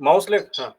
Mouse left हाँ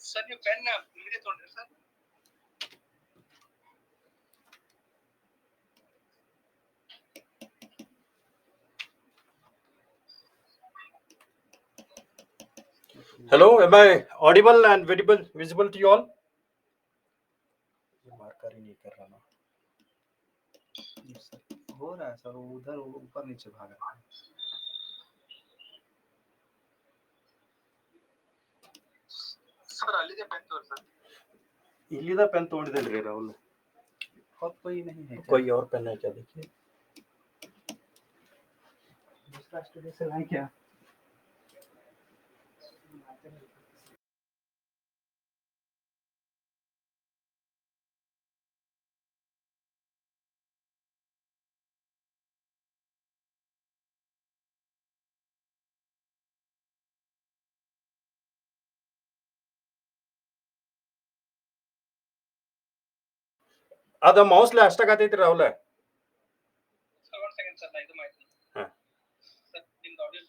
sir ये pen मेरे तोड़ sir Hello, am I audible and visible to you all? ये मार्कर ही नहीं कर रहा ना हो रहा है सर उधर ऊपर नीचे भाग रहा है सर अलीदा पेन तोड़ सर इलीदा पेन तोड़ दे रहे राहुल और कोई नहीं है क्या? कोई और पेन है क्या देखिए दूसरा स्टूडियो से लाए क्या ಅದು ಮೌಸ್ಲೆ ಅಷ್ಟಾಗತೈತಿ ರಾಹುಲ್ ಸರ್ 1 ಸೆಕೆಂಡ್ ಸರ್ ಇದು ಮಾಹಿತಿ ಹಾ ಸರ್ ನಿಮ್ದು audio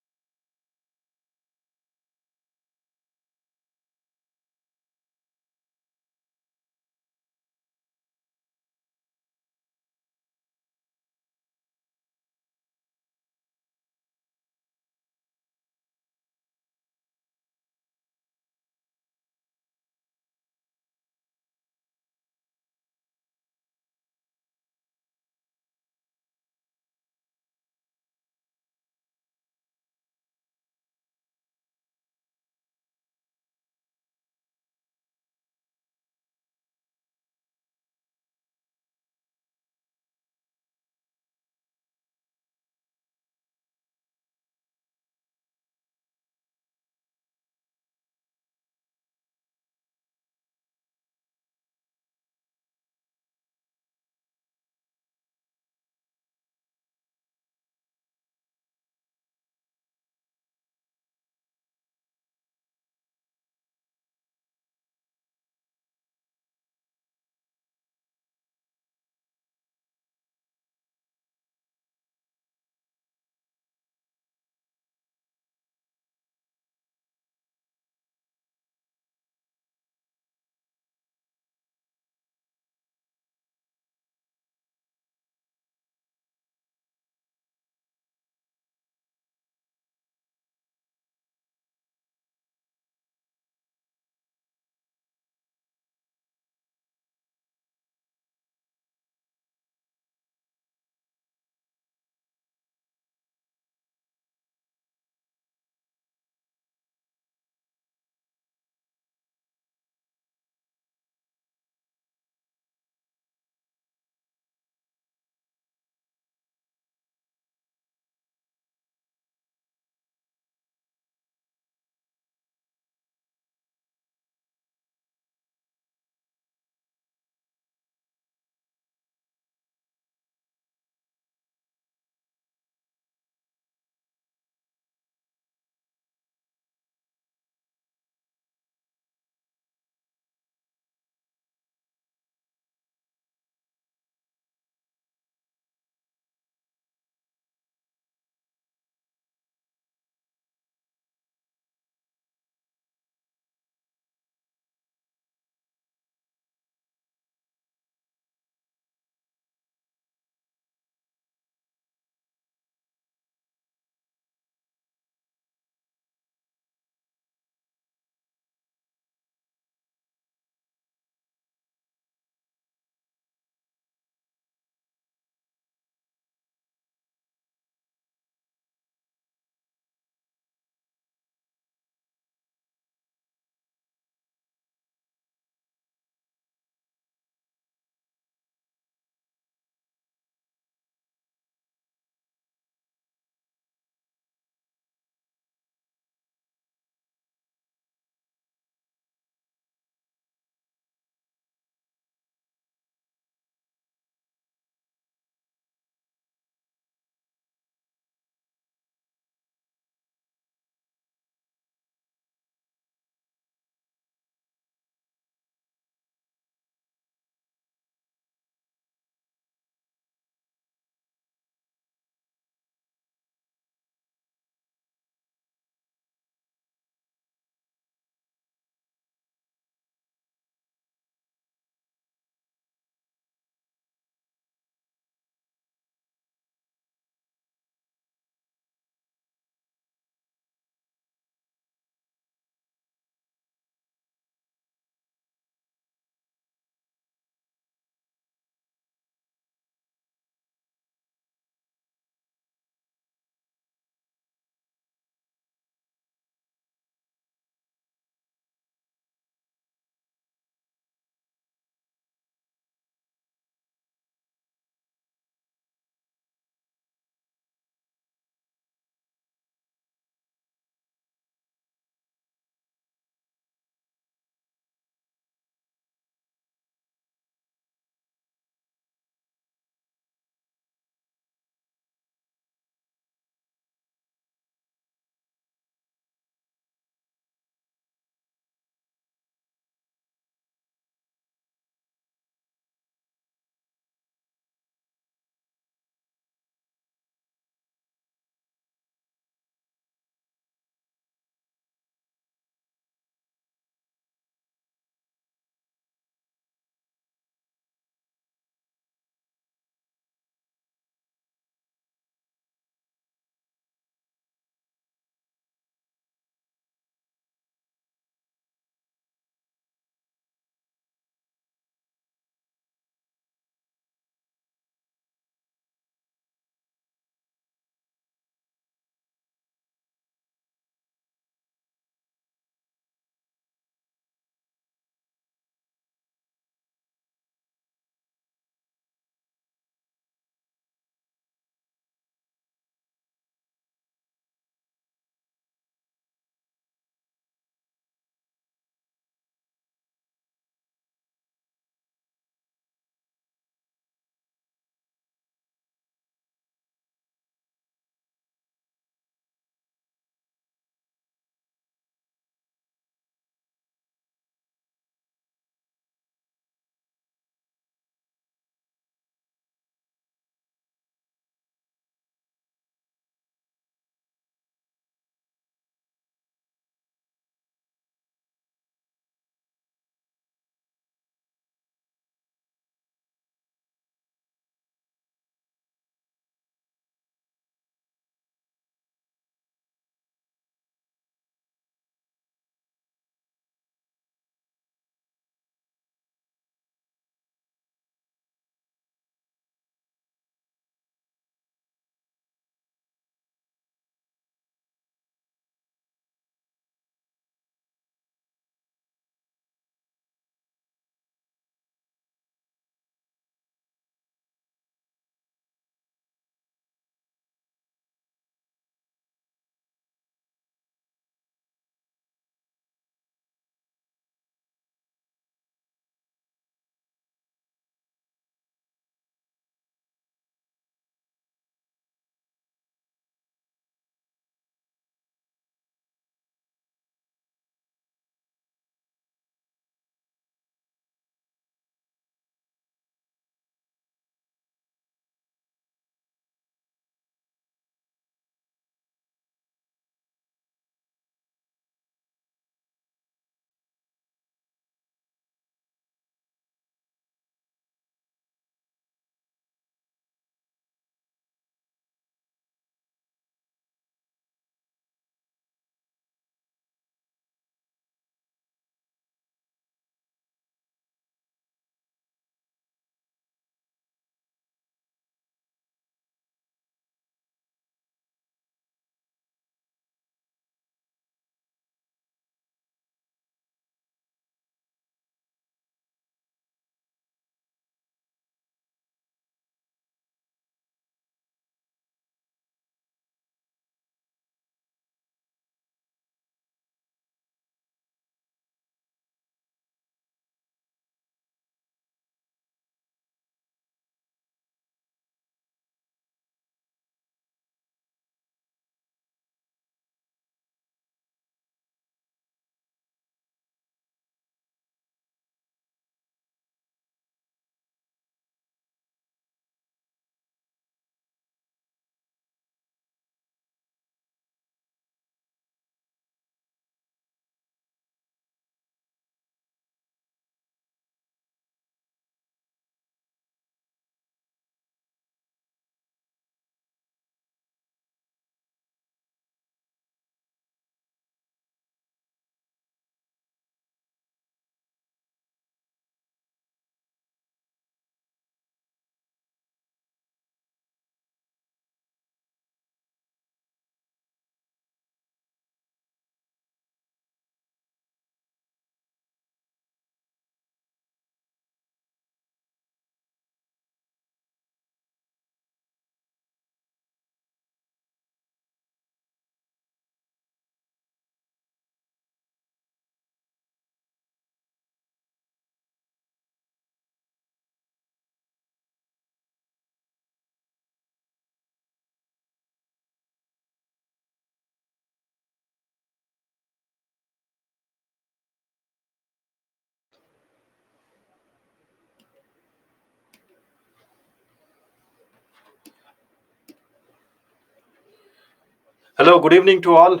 Hello, good evening to all.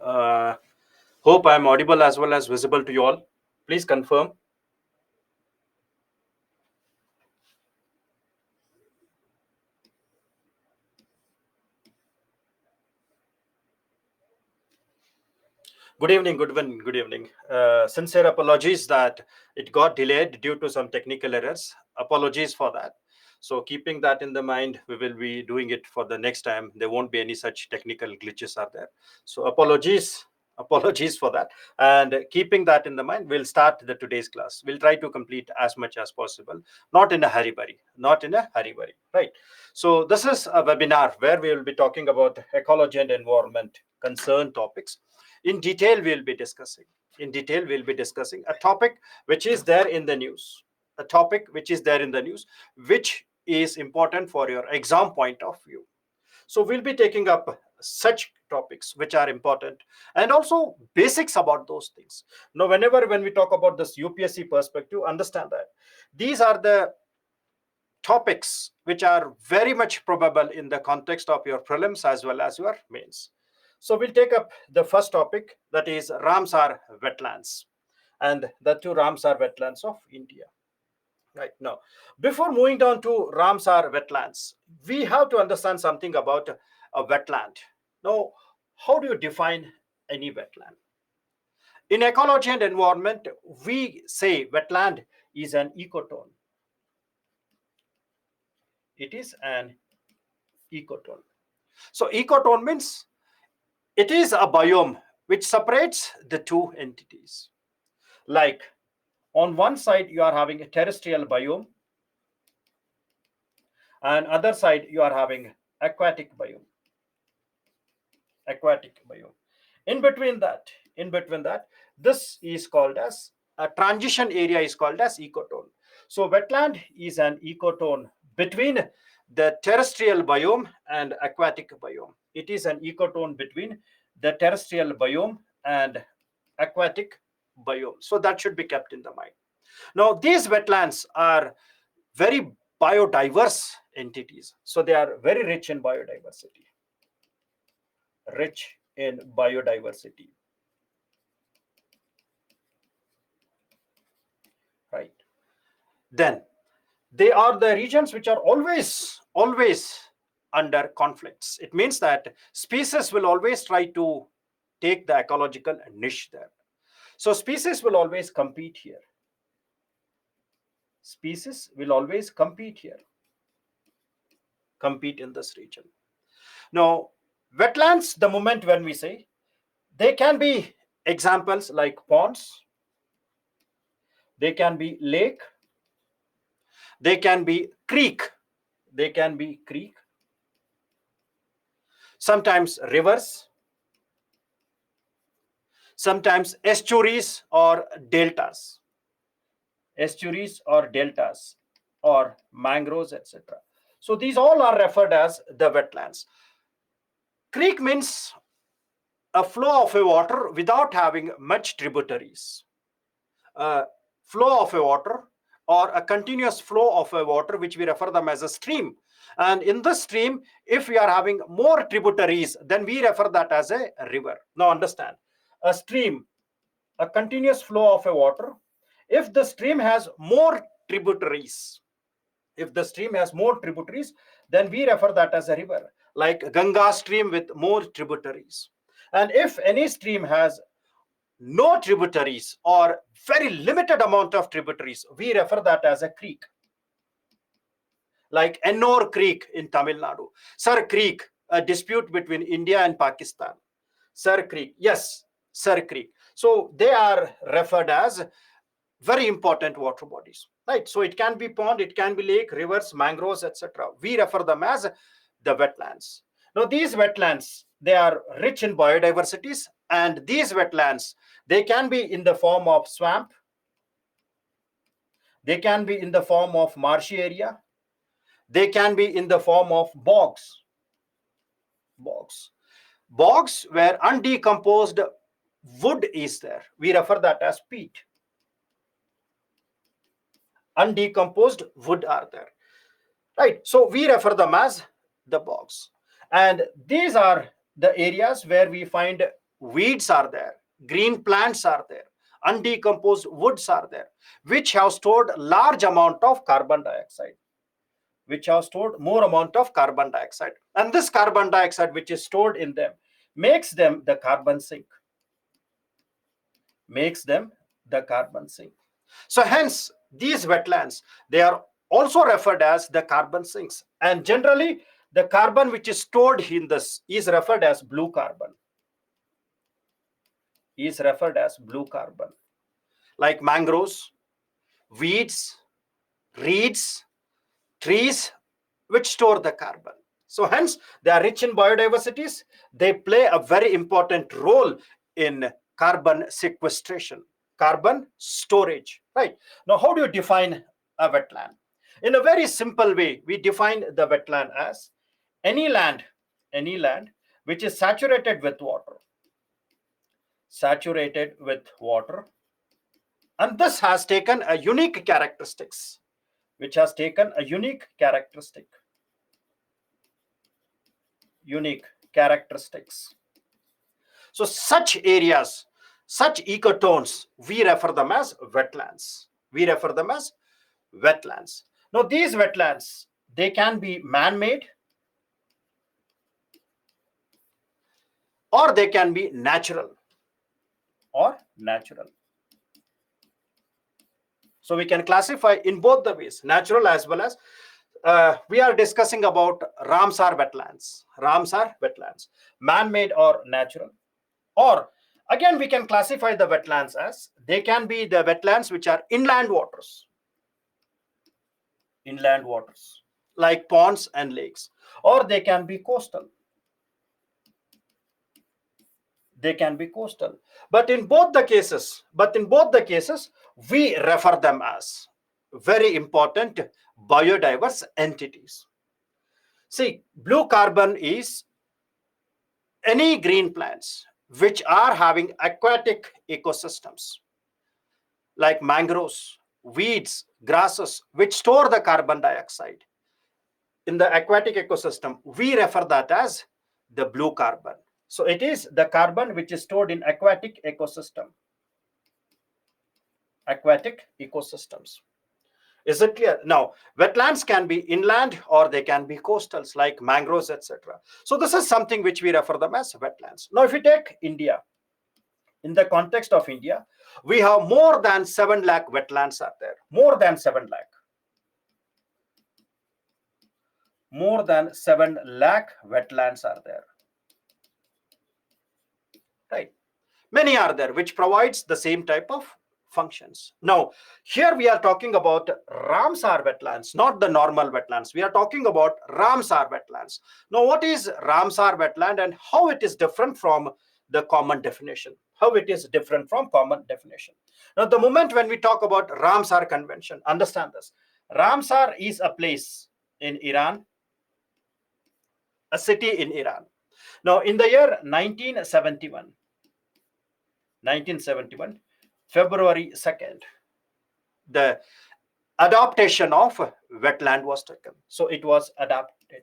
Uh, Hope I am audible as well as visible to you all. Please confirm. Good evening, good evening. Sincere apologies that it got delayed due to some technical errors. Apologies for that. So, keeping that in the mind, we will be doing it for the next time. There won't be any such technical glitches are there. So, apologies for that. And keeping that in the mind, we'll start the today's class. We'll try to complete as much as possible, not in a hurry, right? So, this is a webinar where we will be talking about ecology and environment concern topics in detail we'll be discussing a topic which is there in the news, which is important for your exam point of view. So we'll be taking up such topics which are important and also basics about those things. Now whenever when we talk about this UPSC perspective, understand that these are the topics which are very much probable in the context of your prelims as well as your mains. So we'll take up the first topic, that is Ramsar wetlands, and the two Ramsar wetlands of India. Right now, before moving down to Ramsar wetlands, we have to understand something about a wetland. Now, how do you define any wetland? In ecology and environment, we say wetland is an ecotone. It is an ecotone. So ecotone means it is a biome which separates the two entities. Like on one side, you are having a terrestrial biome, and other side you are having aquatic biome. Aquatic biome. In between that, this is called as a transition area is called as ecotone. So wetland is an ecotone between the terrestrial biome and aquatic biome. It is an ecotone between the terrestrial biome and aquatic biome. So that should be kept in the mind. Now, these wetlands are very biodiverse entities. So they are very rich in biodiversity. Rich in biodiversity. Right. Then they are the regions which are always under conflicts. It means that species will always try to take the ecological niche there. So species will always compete here. Species will always compete here, compete in this region. Now, wetlands, the moment when we say, they can be examples like ponds, they can be lake, they can be creek, sometimes rivers, sometimes estuaries or deltas, or mangroves, etc. So these all are referred as the wetlands. Creek means a flow of a water without having much tributaries. A flow of a water or a continuous flow of a water, which we refer them as a stream. And in the stream, if we are having more tributaries, then we refer that as a river. Now understand, a stream, a continuous flow of a water, if the stream has more tributaries, then we refer that as a river, like Ganga stream with more tributaries. And if any stream has no tributaries or very limited amount of tributaries, we refer that as a creek, like Ennore Creek in Tamil Nadu, Sar Creek, a dispute between India and Pakistan. Sar Creek, yes, Sar Creek. So they are referred as very important water bodies, right? So it can be pond, it can be lake, rivers, mangroves, etc. We refer them as the wetlands. Now these wetlands, they are rich in biodiversities, and these wetlands, they can be in the form of swamp, they can be in the form of marshy area, they can be in the form of bogs where undecomposed wood is there. We refer that as peat. Undecomposed wood are there, right? So we refer them as the bogs. And these are the areas where we find weeds are there, green plants are there, undecomposed woods are there, which have stored large amount of carbon dioxide, which have stored more amount of carbon dioxide. And this carbon dioxide which is stored in them makes them the carbon sink. Makes them the carbon sink. So hence, these wetlands, they are also referred as the carbon sinks. And generally, the carbon which is stored in this is referred as blue carbon. Is referred as blue carbon. Like mangroves, weeds, reeds, trees, which store the carbon. So hence, they are rich in biodiversities. They play a very important role in carbon sequestration, carbon storage, right? Now, how do you define a wetland? In a very simple way, we define the wetland as any land which is saturated with water, and this has taken a unique characteristics, So such areas, such ecotones, we refer them as wetlands. Now these wetlands, they can be man-made or they can be natural. So we can classify in both the ways, natural as well as we are discussing about Ramsar wetlands, man-made or natural. Or again, we can classify the wetlands as they can be the wetlands which are inland waters, like ponds and lakes, or they can be coastal. But in both the cases, we refer them as very important biodiverse entities. See, blue carbon is any green plants which are having aquatic ecosystems like mangroves, weeds, grasses, which store the carbon dioxide in the aquatic ecosystem. We refer that as the blue carbon. So it is the carbon which is stored in aquatic ecosystems. Is it clear? Now, wetlands can be inland or they can be coastals like mangroves, etc. So this is something which we refer them as wetlands. Now, if we take India, in the context of India, we have more than 7 lakh wetlands are there. More than 7 lakh wetlands are there. Right. Many are there which provides the same type of functions. Now, here we are talking about Ramsar wetlands, not the normal wetlands. We are talking about Ramsar wetlands. Now, what is Ramsar wetland and how it is different from the common definition? Now, the moment when we talk about Ramsar Convention, understand this. Ramsar is a place in Iran, a city in Iran. Now, in the year 1971, February 2nd, the adaptation of wetland was taken. So it was adapted.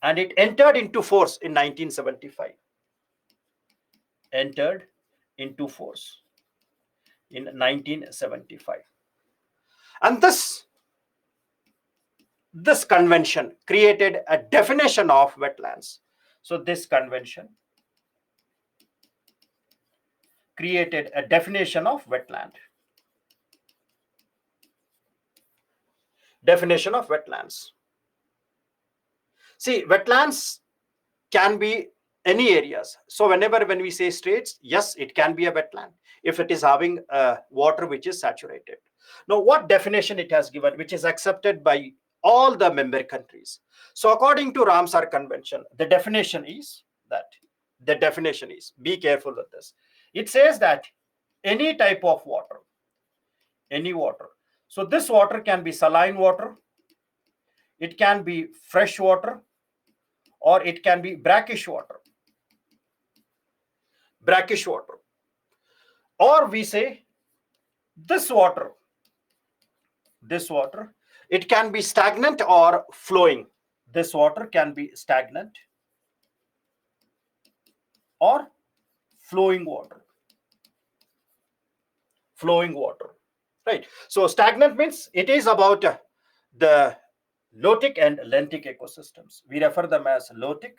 And it entered into force in 1975. And this convention created a definition of wetlands. So this convention created a definition of wetland. See, wetlands can be any areas. So when we say straits, yes, it can be a wetland if it is having water which is saturated. Now, what definition it has given, which is accepted by all the member countries? So according to Ramsar Convention, the definition is, be careful with this. It says that any type of water, So this water can be saline water, it can be fresh water, or it can be brackish water. Or we say this water, it can be stagnant or flowing. This water can be stagnant or flowing water. Flowing water, right? So stagnant means it is about the lotic and lentic ecosystems. We refer them as lotic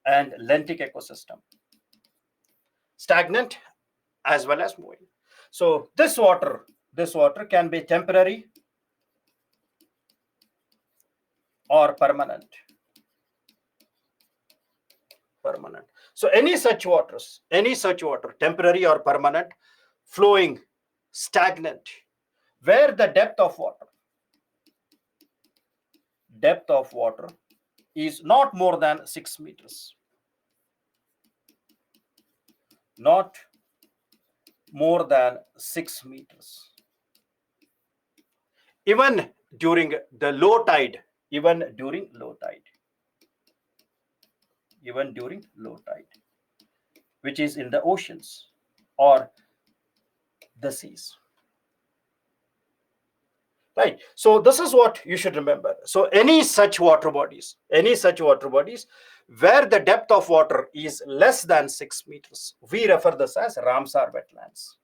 and lentic ecosystem. Stagnant as well as moving. So this water can be temporary or permanent. So any such water, temporary or permanent, flowing, stagnant, where the depth of water is not more than 6 meters. Not more than 6 meters. Even during the low tide, which is in the oceans or the seas. Right. So this is what you should remember. So any such water bodies where the depth of water is less than 6 meters, we refer this as Ramsar wetlands.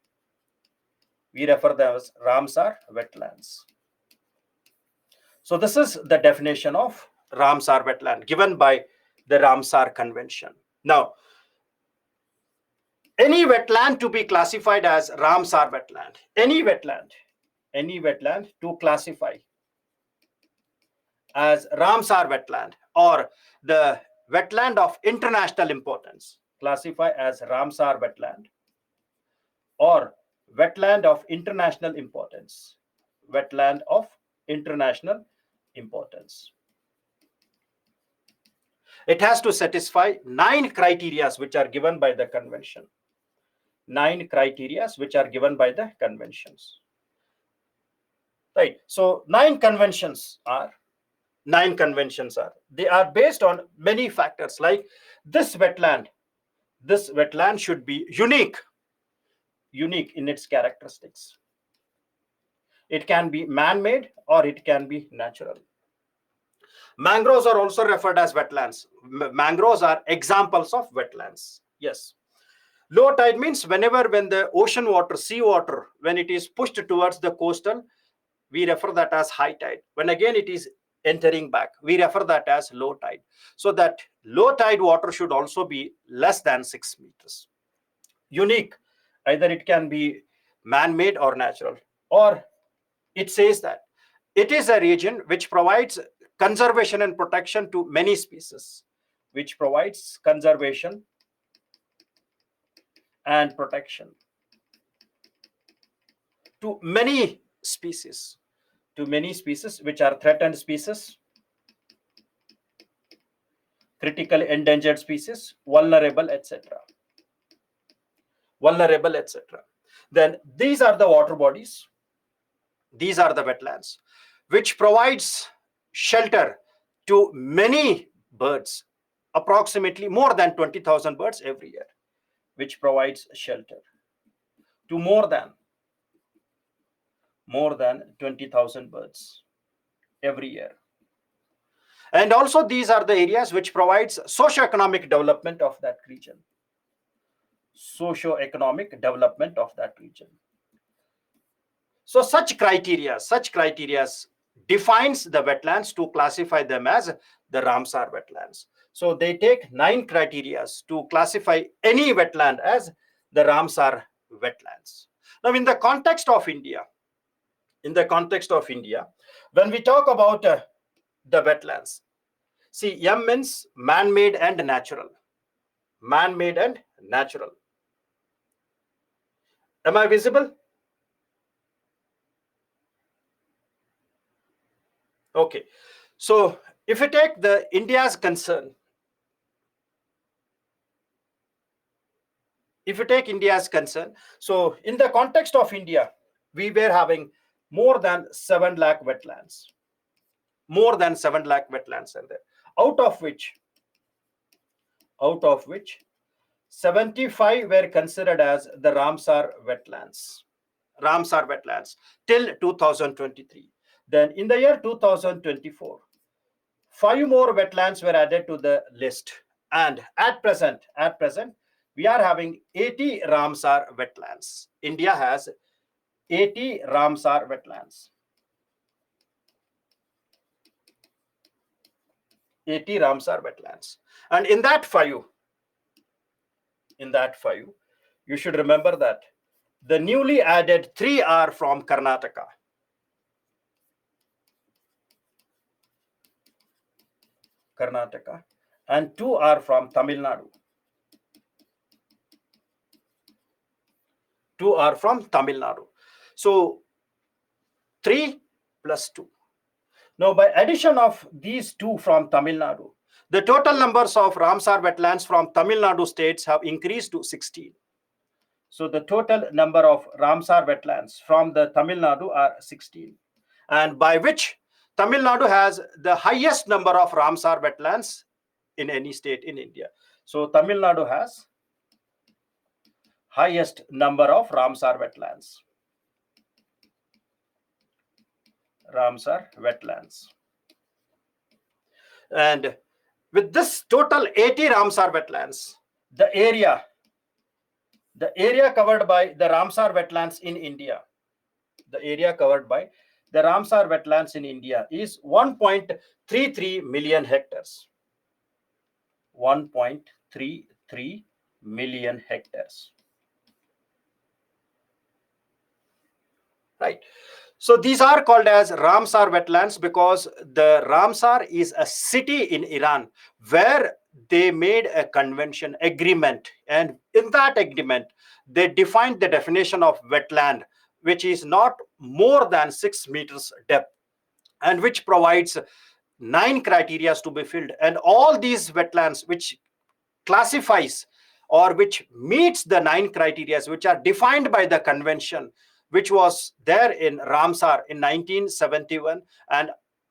So this is the definition of Ramsar wetland given by the Ramsar Convention. Now, any wetland to be classified as Ramsar wetland, any wetland to classify as Ramsar wetland or the wetland of international importance, classify as Ramsar wetland or wetland of international importance, It has to satisfy 9 criteria which are given by the convention. 9 criteria which are given by the conventions. Right. So 9 conventions are, they are based on many factors, like this wetland should be unique in its characteristics. It can be man-made or it can be natural. Mangroves are also referred as wetlands. Mangroves are examples of wetlands. Yes. Low tide means when the ocean water, sea water, when it is pushed towards the coastal, we refer that as high tide. When again it is entering back, we refer that as low tide. So that low tide water should also be less than 6 meters. Unique, either it can be man-made or natural, or it says that it is a region which provides conservation and protection to many species, which provides conservation and protection to many species, which are threatened species, critically endangered species, vulnerable, etc. Then these are the water bodies, these are the wetlands, which provides shelter to many birds, approximately more than 20,000 birds every year, which provides shelter to more than 20,000 birds every year. And also these are the areas which provides socio-economic development of that region. So such criteria defines the wetlands to classify them as the Ramsar wetlands. So they take 9 criteria to classify any wetland as the Ramsar wetlands. Now, in the context of India, when we talk about the wetlands, see, M means man-made and natural. Am I visible? Okay. So if you take the India's concern, so in the context of India, we were having more than 7 lakh wetlands. Are there, out of which 75 were considered as the Ramsar wetlands till 2023. Then in the year 2024, 5 more wetlands were added to the list, and at present We are having 80 Ramsar wetlands. India has 80 Ramsar wetlands. 80 Ramsar wetlands. And in that five, you should remember that the newly added 3 are from Karnataka. And 2 are from Tamil Nadu. 2 are from Tamil Nadu. So 3 plus 2. Now, by addition of these 2 from Tamil Nadu, the total numbers of Ramsar wetlands from Tamil Nadu states have increased to 16. So the total number of Ramsar wetlands from the Tamil Nadu are 16. And by which Tamil Nadu has the highest number of Ramsar wetlands in any state in India. So Tamil Nadu has highest number of Ramsar wetlands. Ramsar wetlands. And with this total 80 Ramsar wetlands, the area covered by the Ramsar wetlands in India, is 1.33 million hectares. 1.33 million hectares. Right. So these are called as Ramsar wetlands because the Ramsar is a city in Iran where they made a convention agreement, and in that agreement they defined the definition of wetland, which is not more than 6 meters depth and which provides 9 criteria to be filled. And all these wetlands which classifies or which meets the 9 criteria which are defined by the convention, which was there in Ramsar in 1971 and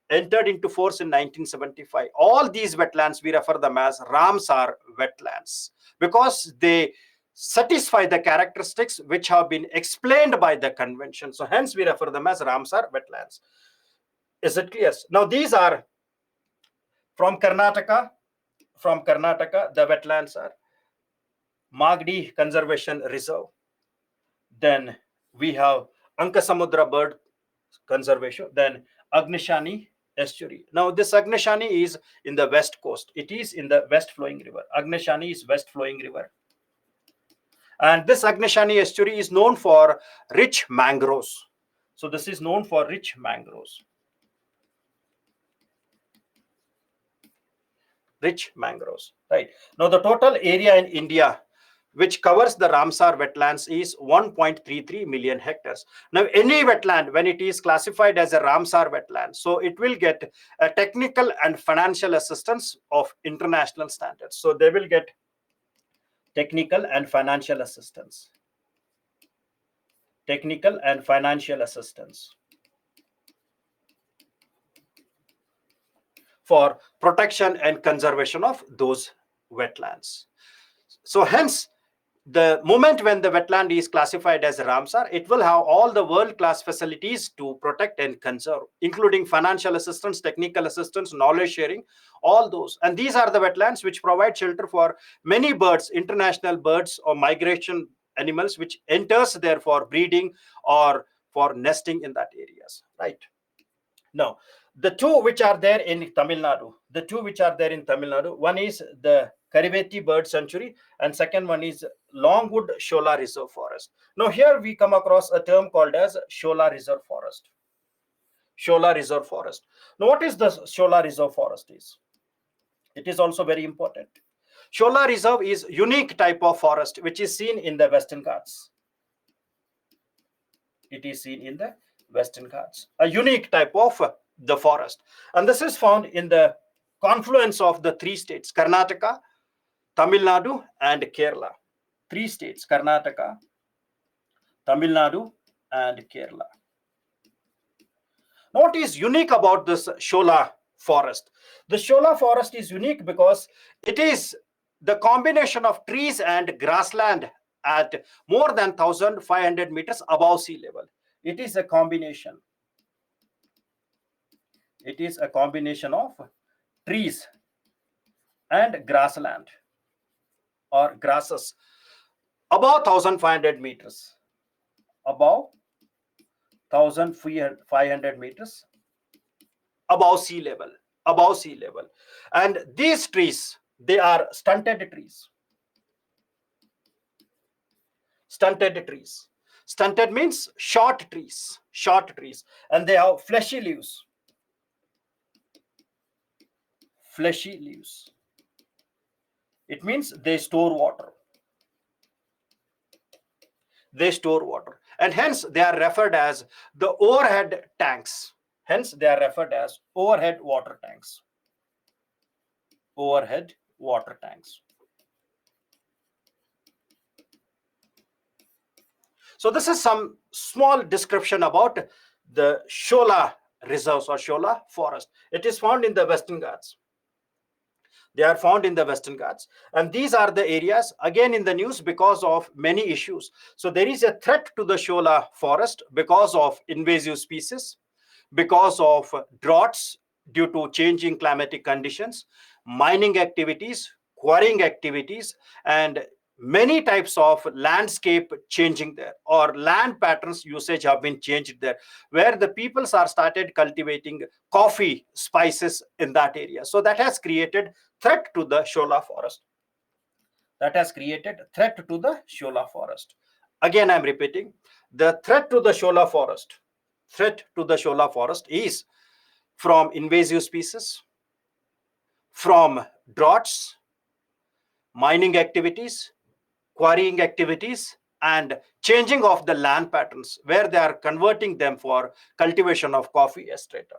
entered into force in 1975. All these wetlands, we refer them as Ramsar wetlands because they satisfy the characteristics which have been explained by the convention. So hence we refer them as Ramsar wetlands. Is it clear? Now these are from Karnataka. The wetlands are Magdi Conservation Reserve. Then we have Ankasamudra Bird Conservation. Then Agnishani Estuary. Now this Agnishani is in the west coast. It is in the west flowing river. Agnishani is west flowing river. And this Agnishani Estuary is known for rich mangroves. So this is known for rich mangroves. Rich mangroves. Right. Now the total area in India which covers the Ramsar wetlands is 1.33 million hectares. Now, any wetland, when it is classified as a Ramsar wetland, so it will get a technical and financial assistance of international standards. So they will get technical and financial assistance. Technical and financial assistance for protection and conservation of those wetlands. So hence, the moment when the wetland is classified as Ramsar, it will have all the world-class facilities to protect and conserve, including financial assistance, technical assistance, knowledge sharing, all those. And these are the wetlands which provide shelter for many birds, international birds or migration animals, which enters there for breeding or for nesting in that areas, right? Now, the 2 which are there in Tamil Nadu, one is the Kariveti Bird Sanctuary and second one is Longwood Shola Reserve Forest. Now here we come across a term called as Shola Reserve Forest. Shola Reserve Forest. Now what is the Shola Reserve Forest is? It is also very important. Shola Reserve is unique type of forest which is seen in the Western Ghats. It is seen in the Western Ghats. A unique type of the forest. And this is found in the confluence of the 3 states, Karnataka, Tamil Nadu and Kerala. 3 states, Karnataka, Tamil Nadu and Kerala. Now, what is unique about this Shola forest? The Shola forest is unique because it is the combination of trees and grassland at more than 1,500 meters above sea level. It is a combination. It is a combination of trees and grassland. or grasses above 1500 meters, above 1500 meters above sea level, above sea level. And these trees, they are stunted trees. Stunted trees. Stunted means short trees, and they have fleshy leaves. Fleshy leaves. It means they store water. They store water, and hence they are referred as the overhead tanks. Hence they are referred as overhead water tanks. Overhead water tanks. So this is some small description about the Shola reserves or Shola forest. It is found in the Western Ghats. They are found in the Western Ghats, and these are the areas again in the news because of many issues. So there is a threat to the Shola forest because of invasive species, because of droughts due to changing climatic conditions, mining activities, quarrying activities, and many types of landscape changing there, or land patterns usage have been changed there, where the peoples are started cultivating coffee spices in that area. So that has created threat to the Shola forest. That has created threat to the Shola forest. Again, I'm repeating, the threat to the Shola forest, threat to the Shola forest is from invasive species, from droughts, mining activities, quarrying activities, and changing of the land patterns where they are converting them for cultivation of coffee estate.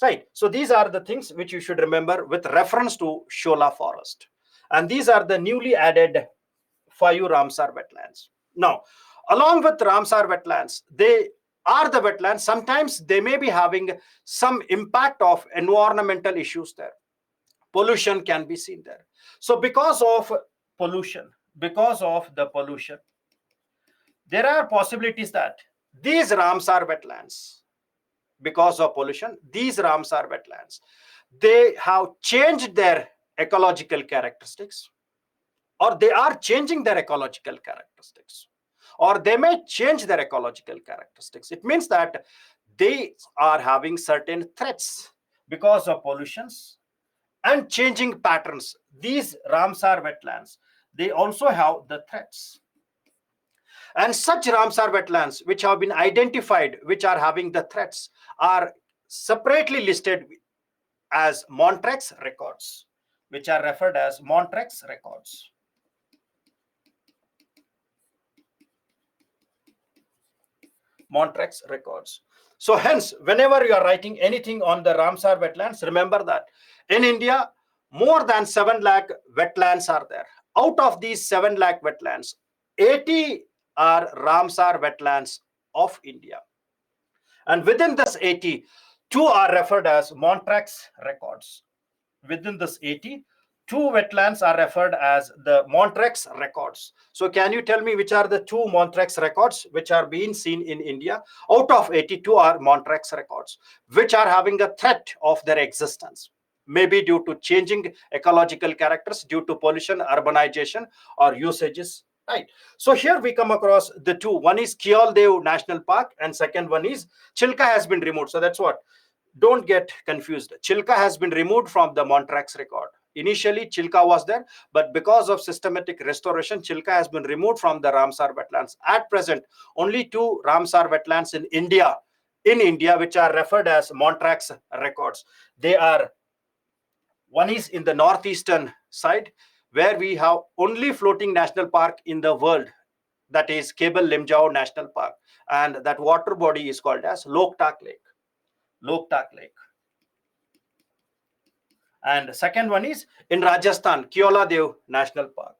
Right. So these are the things which you should remember with reference to Shola forest. And these are the newly added 5 Ramsar wetlands. Now, along with Ramsar wetlands, they are the wetlands. Sometimes they may be having some impact of environmental issues there. Pollution can be seen there. So because of pollution, because of the pollution, there are possibilities that these Ramsar wetlands, because of pollution, these Ramsar wetlands, they have changed their ecological characteristics, or they are changing their ecological characteristics, or they may change their ecological characteristics. It means that they are having certain threats because of pollutions and changing patterns. These Ramsar wetlands, they also have the threats. And such Ramsar wetlands which have been identified, which are having the threats, are separately listed as Montrex records, which are referred as Montrex records. Montrex records. So hence, whenever you are writing anything on the Ramsar wetlands, remember that in India, more than 7 lakh wetlands are there. Out of these 7 lakh wetlands, 80 are Ramsar wetlands of India. And within this 80, 2 are referred as Montrex records. Within this 80, 2 wetlands are referred as the Montrex records. So can you tell me which are the 2 Montrex records which are being seen in India? Out of 82 are Montrex records, which are having a threat of their existence, maybe due to changing ecological characters, due to pollution, urbanization, or usages. Right. So here we come across the 2. One is Keoladeo National Park, and second one is Chilka has been removed. So that's what. Don't get confused. Chilka has been removed from the Montrex record. Initially, Chilka was there, but because of systematic restoration, Chilka has been removed from the Ramsar wetlands. At present, only 2 Ramsar wetlands in India, which are referred as Montrex records. They are, one is in the northeastern side, where we have only floating national park in the world, that is Cable Limjao National Park, and that water body is called as Loktak Lake. Loktak Lake. And second one is in Rajasthan, Keoladeo National Park.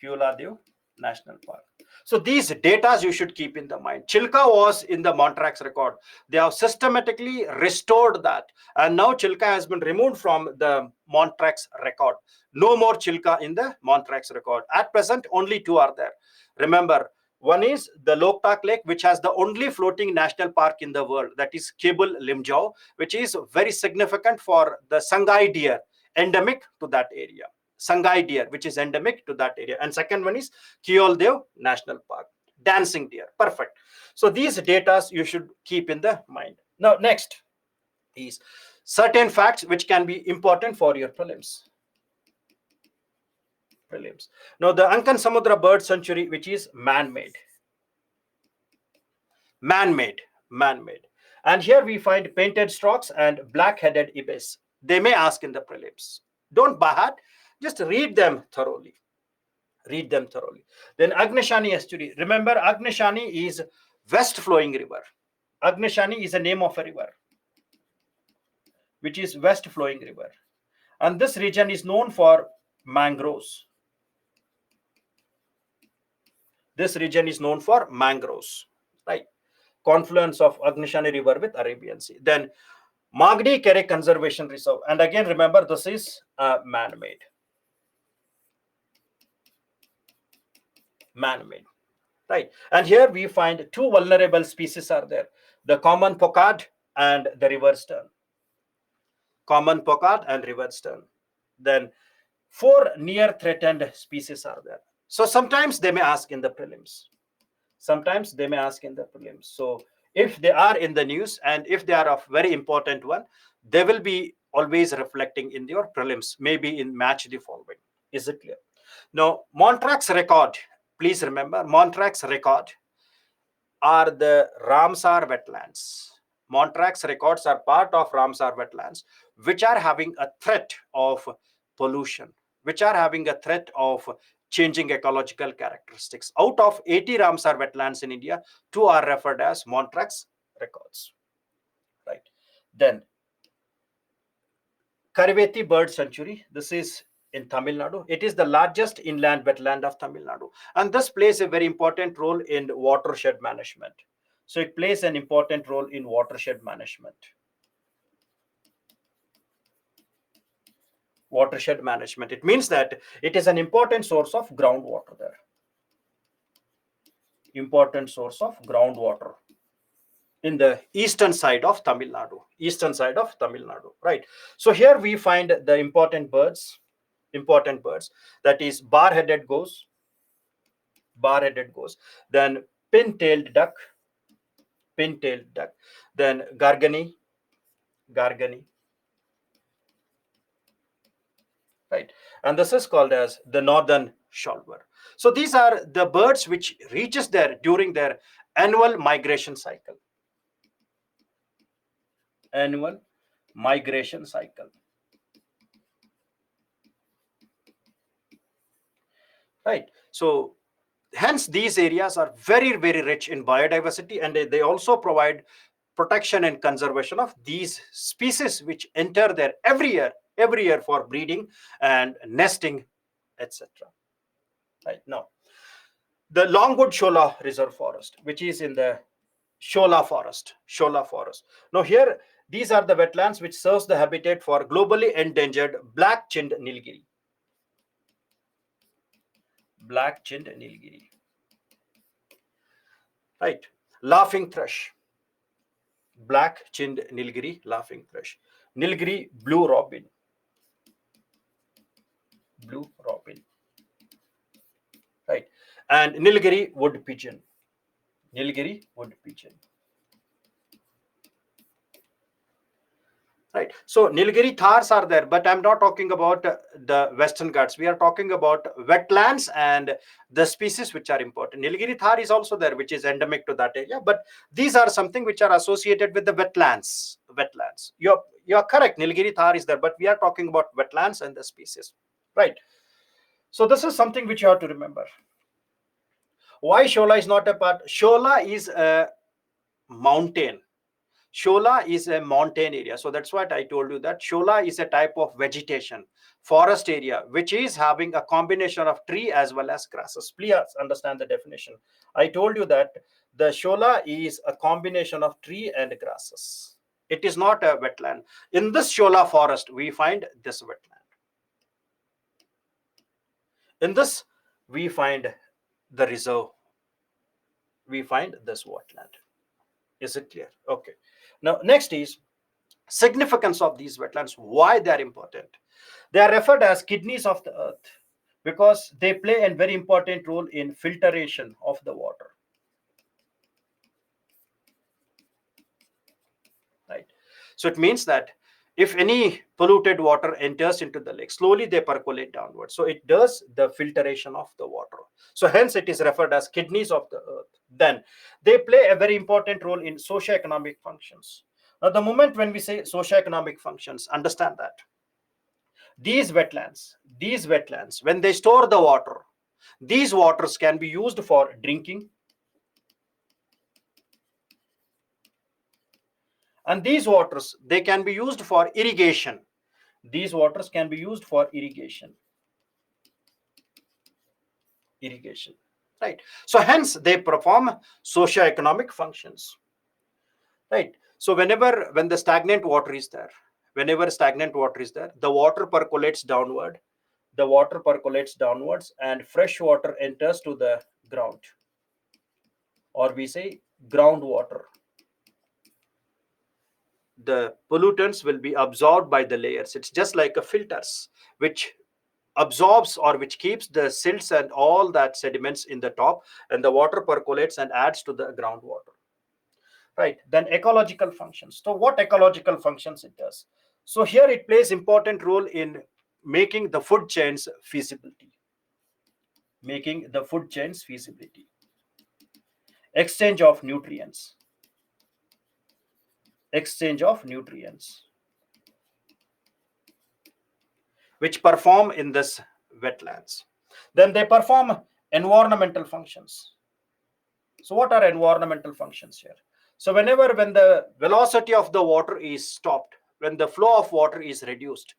Keoladeo National Park. So these data you should keep in the mind. Chilka was in the Montrex record. They have systematically restored that. And now Chilka has been removed from the Montrex record. No more Chilka in the Montrex record. At present, only 2 are there. Remember, one is the Loktak Lake, which has the only floating national park in the world, that is Cable Limjao, which is very significant for the Sangai deer, endemic to that area. Sangai deer, which is endemic to that area. And second one is Keoldev National Park, dancing deer. Perfect. So these data you should keep in the mind. Now, next is certain facts which can be important for your prelims. Now, the Ankan Samudra Bird Sanctuary, which is man-made. And here we find painted storks and black-headed ibis. They may ask in the prelims. Don't by heart, just read them thoroughly. Then Agnishani estuary. Remember, Agnishani is west flowing river. Agnishani is a name of a river, which is west flowing river. And this region is known for mangroves. Right? Confluence of Agnishani River with Arabian Sea. Then Magdi Kere Conservation Reserve. And again, remember, this is man-made. Right? And here we find two vulnerable species are there. The common pockard and the river stern. Then 4 near threatened species are there. So sometimes they may ask in the prelims. So if they are in the news and if they are of very important one, they will be always reflecting in your prelims, maybe in match the following. Is it clear? Now, Montrac's record, please remember, Montrac's record are the Ramsar wetlands. Montrac's records are part of Ramsar wetlands, which are having a threat of pollution, which are having a threat of changing ecological characteristics. Out of 80 Ramsar wetlands in India, 2 are referred as Montrac's records. Right. Then Kariveti Bird Sanctuary. This is in Tamil Nadu. It is the largest inland wetland of Tamil Nadu. And this plays a very important role in watershed management. So it plays an important role in watershed management. It means that it is an important source of groundwater there. In the eastern side of Tamil Nadu. Right. So here we find the important birds. That is bar-headed goose. Then pin-tailed duck. Then gargani. Right. And this is called as the northern shalwar. So these are the birds which reaches there during their annual migration cycle. Right. So hence these areas are very, very rich in biodiversity, and they also provide protection and conservation of these species which enter there every year for breeding and nesting, etc. Right. Now, the Longwood Shola Reserve Forest, which is in the Shola Forest. Now here, these are the wetlands which serves the habitat for globally endangered black-chinned nilgiri. Right. Laughing thrush. Black-chinned nilgiri, laughing thrush. Nilgiri blue robin. Right. And Nilgiri wood pigeon. Right. So Nilgiri Thars are there, but I'm not talking about the Western Ghats. We are talking about wetlands and the species which are important. Nilgiri Thar is also there, which is endemic to that area. But these are something which are associated with the wetlands. You're correct. Nilgiri Thar is there, but we are talking about wetlands and the species. Right. So this is something which you have to remember. Why Shola is not a part? Shola is a mountain. Shola is a mountain area. So that's what I told you, that Shola is a type of vegetation, forest area, which is having a combination of tree as well as grasses. Please understand the definition. I told you that the Shola is a combination of tree and grasses. It is not a wetland. In this Shola forest, we find this wetland. In this, we find the reserve. We find this wetland. Is it clear? Okay. Now, next is Significance of these wetlands, why they are important. They are referred as kidneys of the earth because they play a very important role in filtration of the water. Right. So it means that if any polluted water enters into the lake, slowly they percolate downward. So it does the filtration of the water. So hence it is referred as kidneys of the earth. Then they play a very important role in socio-economic functions. Now, the moment when we say socio-economic functions, understand that these wetlands, when they store the water, these waters can be used for drinking, and these waters, they can be used for irrigation. These waters can be used for irrigation, right? So hence they perform socio-economic functions, right? So when the stagnant water is there, whenever stagnant water is there, the water percolates downward, the water percolates downwards, and fresh water enters to the ground, or we say groundwater. The pollutants will be absorbed by the layers. It's just like a filters which absorbs or which keeps the silts and all that sediments in the top, and the water percolates and adds to the groundwater, right? Then ecological functions. So what ecological functions it does? So here it plays important role in making the food chains feasibility, exchange of nutrients, which perform in this wetlands. Then they perform environmental functions. So what are environmental functions here? So when the velocity of the water is stopped, when the flow of water is reduced,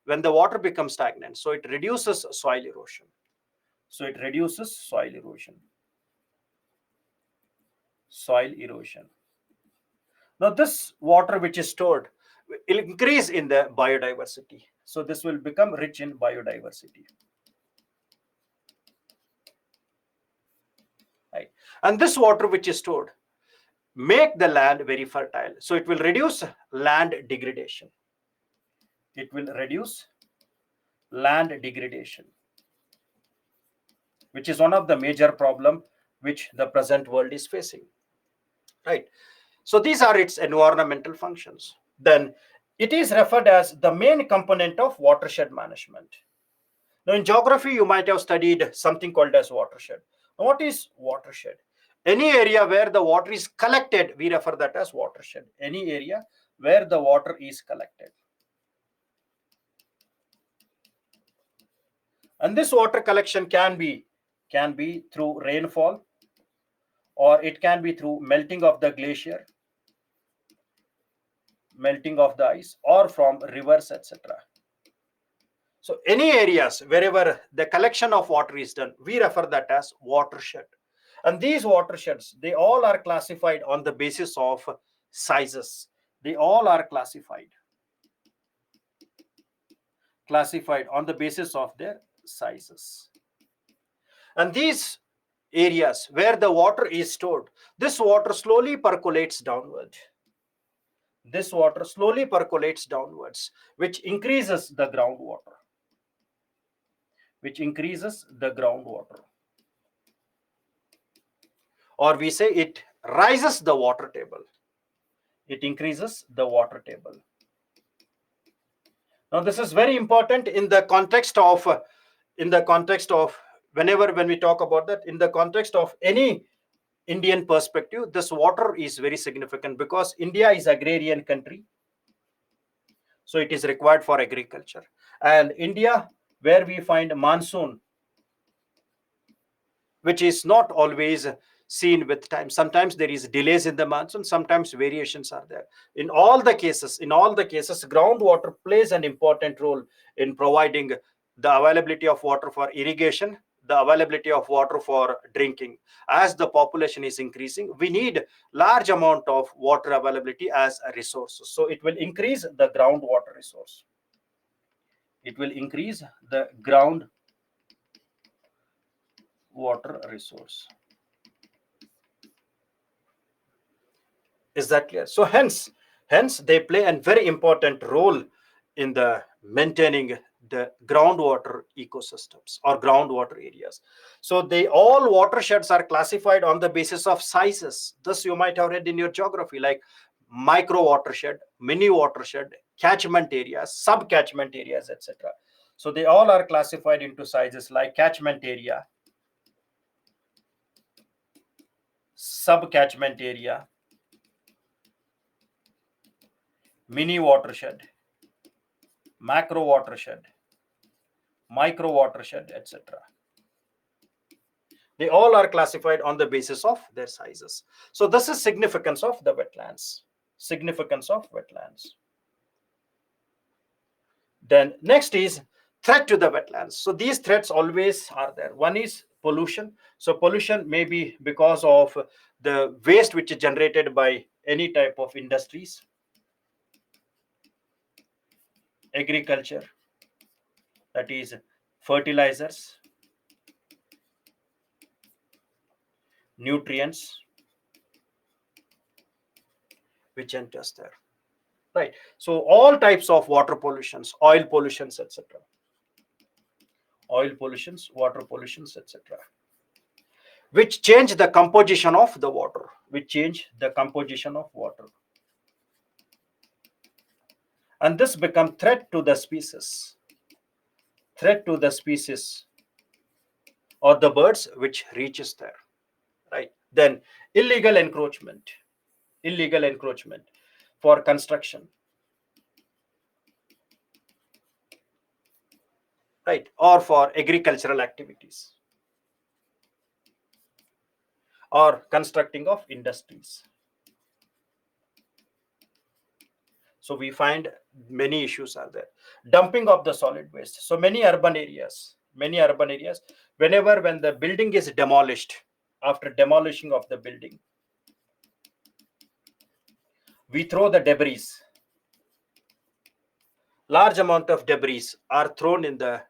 when the water becomes stagnant, so it reduces soil erosion. Soil erosion. Now this water which is stored will increase in the biodiversity. So this will become rich in biodiversity. Right. And this water which is stored make the land very fertile. So it will reduce land degradation. Which is one of the major problem which the present world is facing. Right. So these are its environmental functions. Then it is referred as the main component of watershed management. Now in geography, you might have studied something called as watershed. Now, what is watershed? Any area where the water is collected, we refer that as watershed. Any area where the water is collected. And this water collection can be through rainfall, or it can be through melting of the glacier, melting of the ice, or from rivers, etc. So any areas wherever the collection of water is done, we refer that as watershed. And these watersheds, they all are classified on the basis of sizes. They all are classified on the basis of their sizes. And these areas where the water is stored, this water slowly percolates downward. Which increases the groundwater. Or we say it rises the water table. It increases the water table. Now this is very important in the context of when we talk about that, in the context of any Indian perspective, this water is very significant because India is agrarian country. So it is required for agriculture. And India, where we find monsoon, which is not always seen with time. Sometimes there is delays in the monsoon, sometimes variations are there. In all the cases, groundwater plays an important role in providing the availability of water for irrigation, the availability of water for drinking. As the population is increasing, we need large amount of water availability as a resource. So it will increase the groundwater resource. Is that clear? So hence Hence, they play a very important role in the maintaining the groundwater ecosystems or groundwater areas. So they all watersheds are classified on the basis of sizes. This you might have read in your geography, like micro watershed, mini watershed, catchment areas, sub catchment areas, etc. So they all are classified into sizes like catchment area, sub catchment area, mini watershed, macro watershed, micro watershed, etc. They all are classified on the basis of their sizes. So this is significance of the wetlands. Significance of wetlands. Then next is threat to the wetlands. So these threats always are there. One is pollution. So pollution may be because of the waste which is generated by any type of industries, agriculture, that is fertilizers, nutrients, which enters there. Right. So all types of water pollutions, oil pollutions, etc. Oil pollutions, water pollutions, etc. Which change the composition of the water. Which change the composition of water. And this become threat to the species. Threat to the species or the birds which reaches there. Right. Then illegal encroachment. Illegal encroachment for construction. Right. Or for agricultural activities. Or constructing of industries. So we find many issues are there. Dumping of the solid waste. So many urban areas, when the building is demolished, after demolishing of the building, we throw the debris. Large amount of debris are thrown in the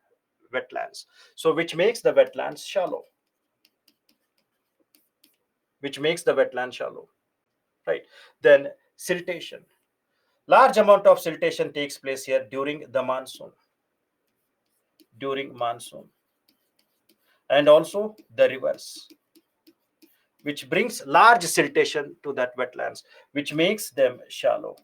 wetlands. So which makes the wetlands shallow. Which makes the wetland shallow. Right. Then siltation. Large amount of siltation takes place here during the monsoon. During monsoon. And also the rivers, which brings large siltation to that wetlands, which makes them shallow.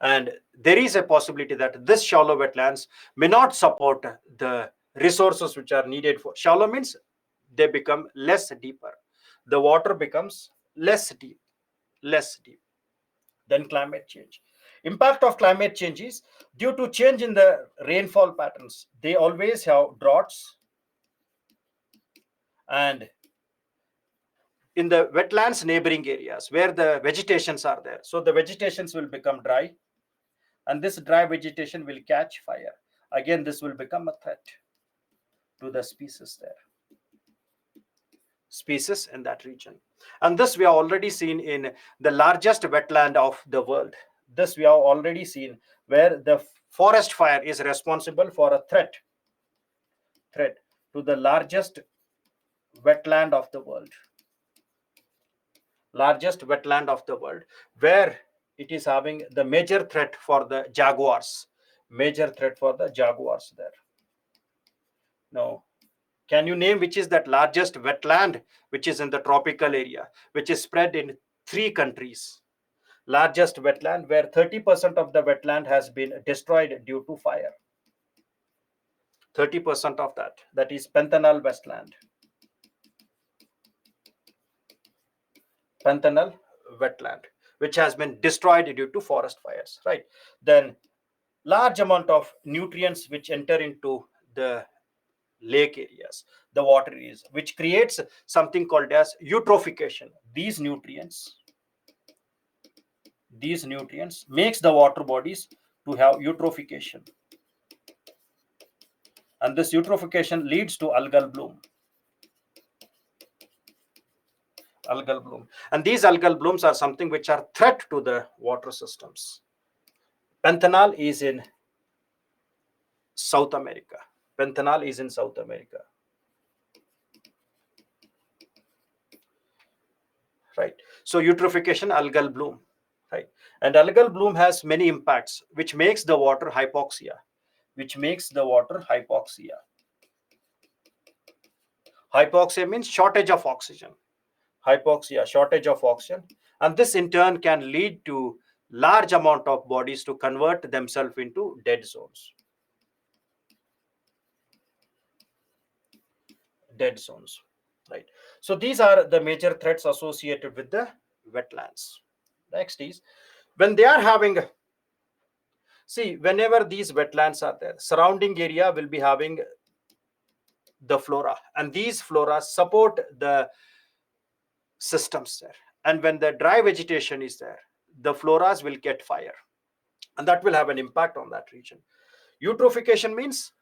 And there is a possibility that this shallow wetlands may not support the resources which are needed for. Shallow means they become less deeper. The water becomes less deep. Then climate change. Impact of climate change is due to change in the rainfall patterns. They always have droughts. And in the wetlands neighboring areas where the vegetations are there, so the vegetations will become dry, and this dry vegetation will catch fire. Again, this will become a threat to the species there, species in that region. And this we have already seen in the largest wetland of the world. This we have already seen where the forest fire is responsible for a threat to the largest wetland of the world. Largest wetland of the world, where it is having the major threat for the jaguars. Major threat for the jaguars there. Now, can you name which is that largest wetland which is in the tropical area, which is spread in 3 countries? Largest wetland where 30% of the wetland has been destroyed due to fire. 30% of that is Pantanal Wetland. Pantanal wetland, which has been destroyed due to forest fires, right? Then large amount of nutrients which enter into the lake areas, the water areas, which creates something called as eutrophication. These nutrients makes the water bodies to have eutrophication, and this eutrophication leads to algal bloom. And these algal blooms are something which are threat to the water systems. Pantanal is in South America. Right. So eutrophication, algal bloom. right? And algal bloom has many impacts, which makes the water hypoxia, which makes the water hypoxia. Hypoxia means shortage of oxygen. Hypoxia, shortage of oxygen, and this in turn can lead to large amount of bodies to convert themselves into dead zones. Dead zones, right? So these are the major threats associated with the wetlands. Next is when they are having, see, whenever these wetlands are there, surrounding area will be having the flora, and these flora support the systems there. And when the dry vegetation is there, the floras will get fire, and that will have an impact on that region. Eutrophication means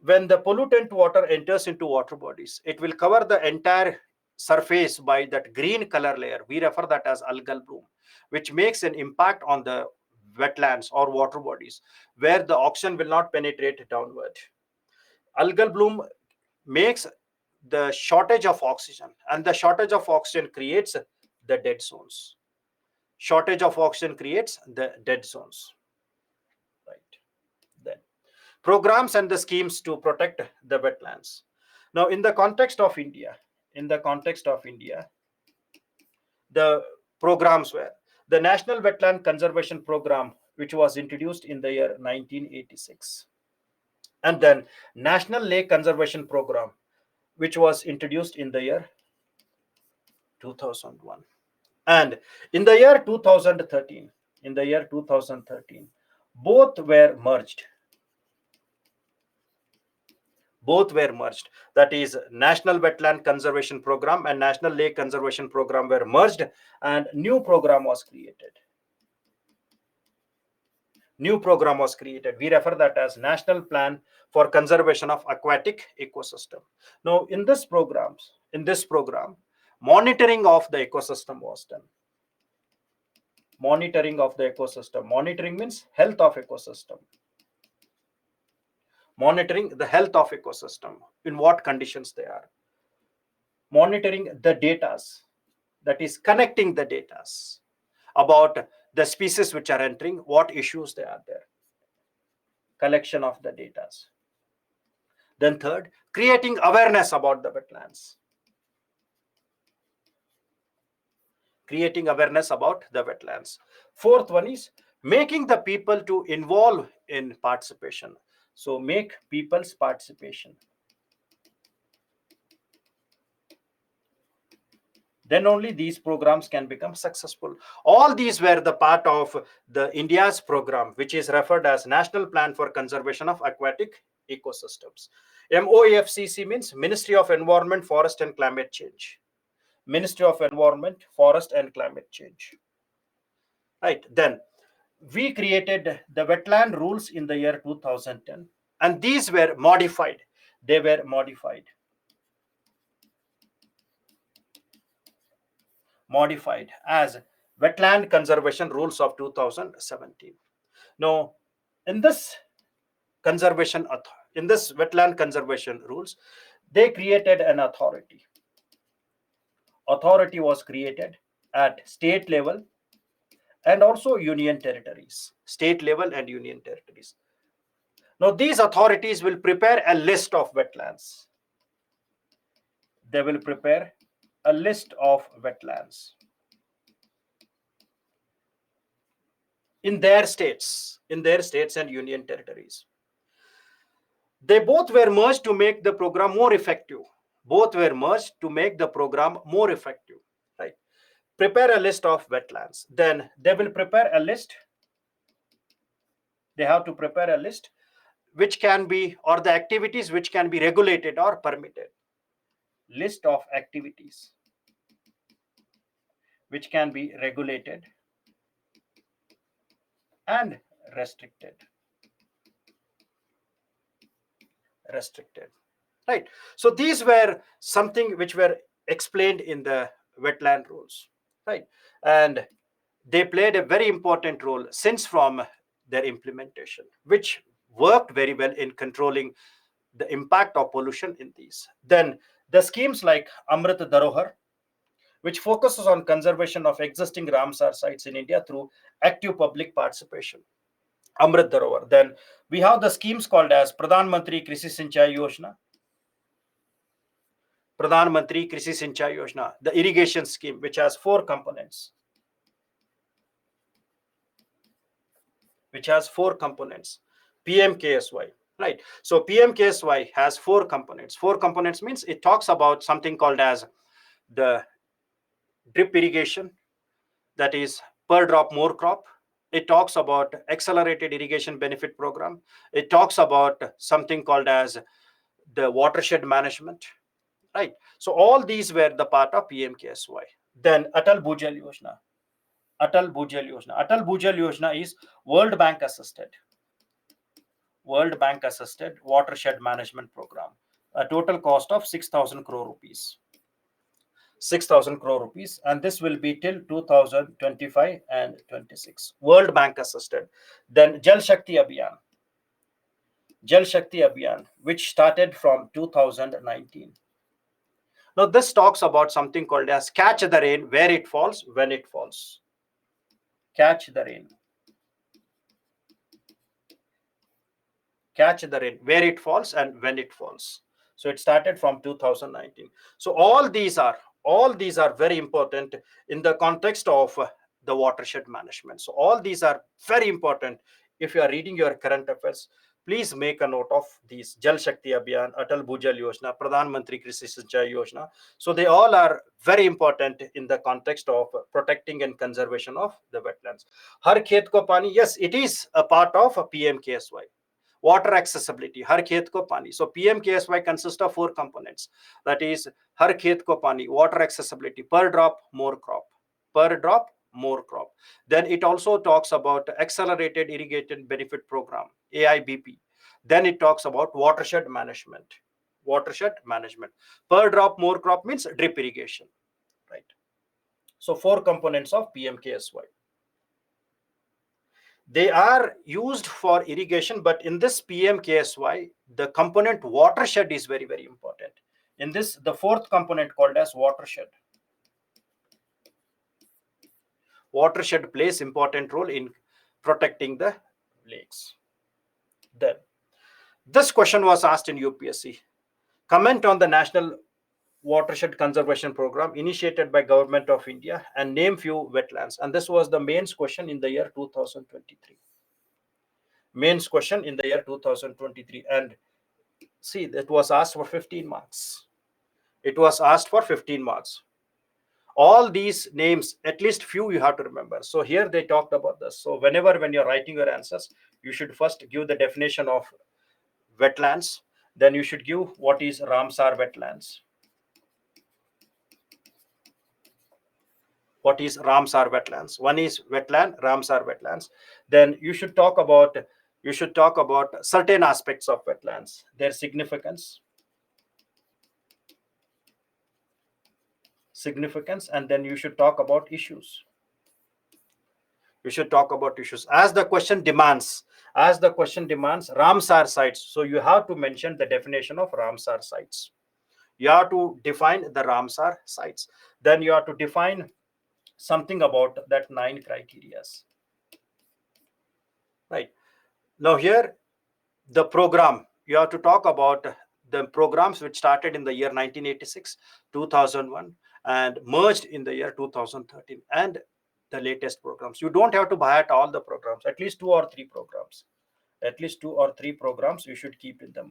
when the pollutant water enters into water bodies, it will cover the entire surface by that green color layer. We refer that as algal bloom, which makes an impact on the wetlands or water bodies where the oxygen will not penetrate downward. Algal bloom makes the shortage of oxygen, and the shortage of oxygen creates the dead zones. Shortage of oxygen creates the dead zones, right? Then programs and the schemes to protect the wetlands. Now, in the context of India, the programs were the National Wetland Conservation Program, which was introduced in the year 1986, and then National Lake Conservation Program, which was introduced in the year 2001. And in the year 2013, both were merged. That is, National Wetland Conservation Program and National Lake Conservation Program were merged, and new program was created. We refer that as National Plan for Conservation of Aquatic Ecosystem. Now, in this program, monitoring of the ecosystem was done. Monitoring means health of ecosystem. Monitoring the health of ecosystem, in what conditions they are. Monitoring the data, that is connecting the data about the species which are entering, what issues they are there. Collection of the data. Then third, creating awareness about the wetlands. Fourth one is making the people to involve in participation. So make people's participation. Then only these programs can become successful. All these were the part of the India's program, which is referred as National Plan for Conservation of Aquatic Ecosystems. MOEFCC means Ministry of Environment, Forest and Climate Change. Ministry of Environment, Forest and Climate Change. Right. Then we created the wetland rules in the year 2010, and these were modified. They were modified as Wetland Conservation Rules of 2017. Now, in this wetland conservation rules, they created an authority. Authority was created at state level and also union territories. Now, these authorities will prepare a list of wetlands. They will prepare a list of wetlands in their states and union territories. They both were merged to make the program more effective. Right? Prepare a list of wetlands. Then they will prepare a list. They have to prepare a list which can be, or the activities which can be regulated or permitted. List of activities which can be regulated and restricted. Right. So these were something which were explained in the wetland rules. Right. And they played a very important role since from their implementation, which worked very well in controlling the impact of pollution in these. Then the schemes like Amrit Dharohar, which focuses on conservation of existing Ramsar sites in India through active public participation. Amrit Dharovar. Then we have the schemes called as Pradhan Mantri Krishi Sinchai Yojana. Pradhan Mantri Krishi Sinchai Yojana, the irrigation scheme, which has four components. PMKSY, right? So PMKSY has four components. Four components means it talks about something called as the drip irrigation, that is per drop more crop. It talks about accelerated irrigation benefit program. It talks about something called as the watershed management, right? So all these were the part of PMKSY. Then Atal Bhujal Yojana. Atal Bhujal Yojana is World Bank assisted watershed management program. A total cost of 6,000 crore rupees. 6,000 crore rupees, and this will be till 2025 and 26. World Bank assisted. Then Jal Shakti Abhiyan, which started from 2019. Now, this talks about something called as catch the rain where it falls, when it falls. Catch the rain where it falls and when it falls. So it started from 2019. So all these are very important in the context of the watershed management. So all these are very important. If you are reading your current affairs, please make a note of these: Jal Shakti Abhiyan, Atal Bhujal Yojana, Pradhan Mantri Krishi Sinchai Yojana. So they all are very important in the context of protecting and conservation of the wetlands. Har Khet Ko Pani, yes, it is a part of a PMKSY. Water accessibility, Har Khet Ko Pani. So PMKSY consists of four components. That is Har Khet Ko Pani, water accessibility, per drop more crop. Then it also talks about accelerated irrigation benefit program, AIBP. Then it talks about watershed management. Per drop more crop means drip irrigation, right? So four components of PMKSY. They are used for irrigation, but in this PMKSY, the component watershed is very, very important. In this, the fourth component called as watershed. Watershed plays important role in protecting the lakes. Then, this question was asked in UPSC. Comment on the National Watershed Conservation Program initiated by Government of India and name few wetlands. And this was the mains question in the year 2023. Mains question in the year 2023. And see, it was asked for 15 marks. All these names, at least few you have to remember. So here they talked about this. So when you're writing your answers, you should first give the definition of wetlands. Then you should give what is Ramsar wetlands. What is Ramsar wetlands? One is wetland, Ramsar wetlands. Then you should talk about certain aspects of wetlands, their significance, and then you should talk about issues. As the question demands Ramsar sites. So you have to mention the definition of Ramsar sites. You have to define the Ramsar sites. Then you have to define something about that 9 criteria. Right. Now here, the program, you have to talk about the programs which started in the year 1986, 2001, and merged in the year 2013, and the latest programs. You don't have to buy at all the programs, at least two or three programs you should keep in the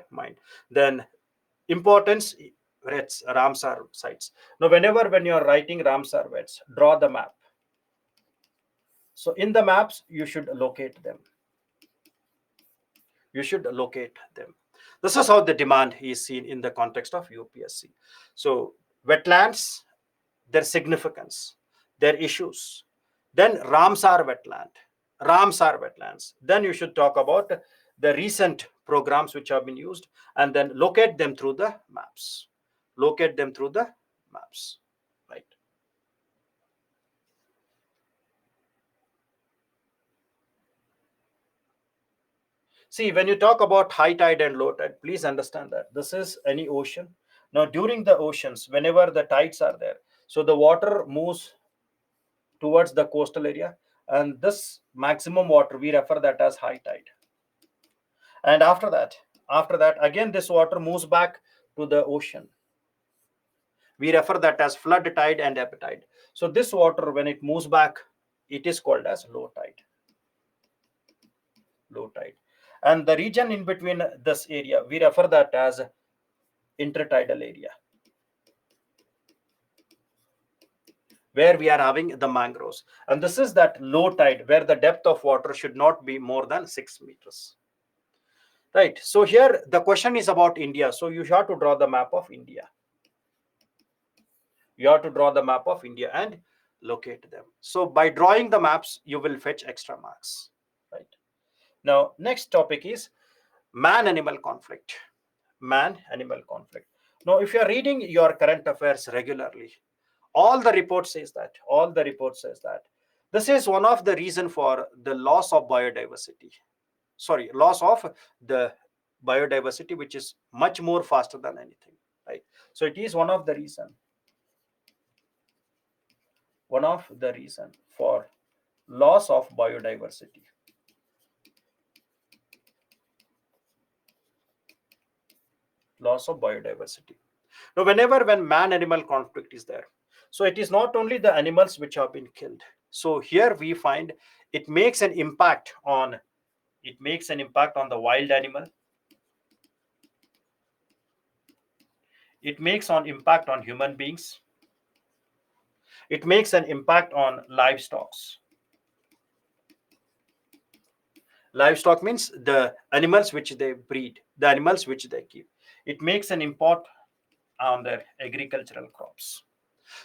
mind. Then importance, Ramsar sites. Now when you are writing Ramsar wets, draw the map. So in the maps, you should locate them. This is how the demand is seen in the context of UPSC. So wetlands, their significance, their issues. Then Ramsar wetlands. Then you should talk about the recent programs which have been used, and then locate them through the maps. Right. See, when you talk about high tide and low tide, please understand that this is any ocean. Now, during the oceans, whenever the tides are there, so the water moves towards the coastal area, and this maximum water we refer that as high tide. And after that, again this water moves back to the ocean. We refer that as flood tide and ebb tide. So this water, when it moves back, it is called as low tide. Low tide. And the region in between this area, we refer that as intertidal area, where we are having the mangroves. And this is that low tide where the depth of water should not be more than 6 meters. Right. So here the question is about India. So you have to draw the map of India. You have to draw the map of India and locate them. So by drawing the maps, you will fetch extra marks. Right. Now, next topic is man-animal conflict. Man-animal conflict. Now, if you are reading your current affairs regularly, all the reports says that this is one of the reason for the loss of biodiversity. Sorry, loss of the biodiversity, which is much more faster than anything. Right. So it is one of the reason for loss of biodiversity. Loss of biodiversity. Now, when man-animal conflict is there, so it is not only the animals which have been killed. So here we find it makes an impact on the wild animal. It makes an impact on human beings. It makes an impact on livestock. Livestock means the animals which they breed, the animals which they keep. It makes an impact on their agricultural crops.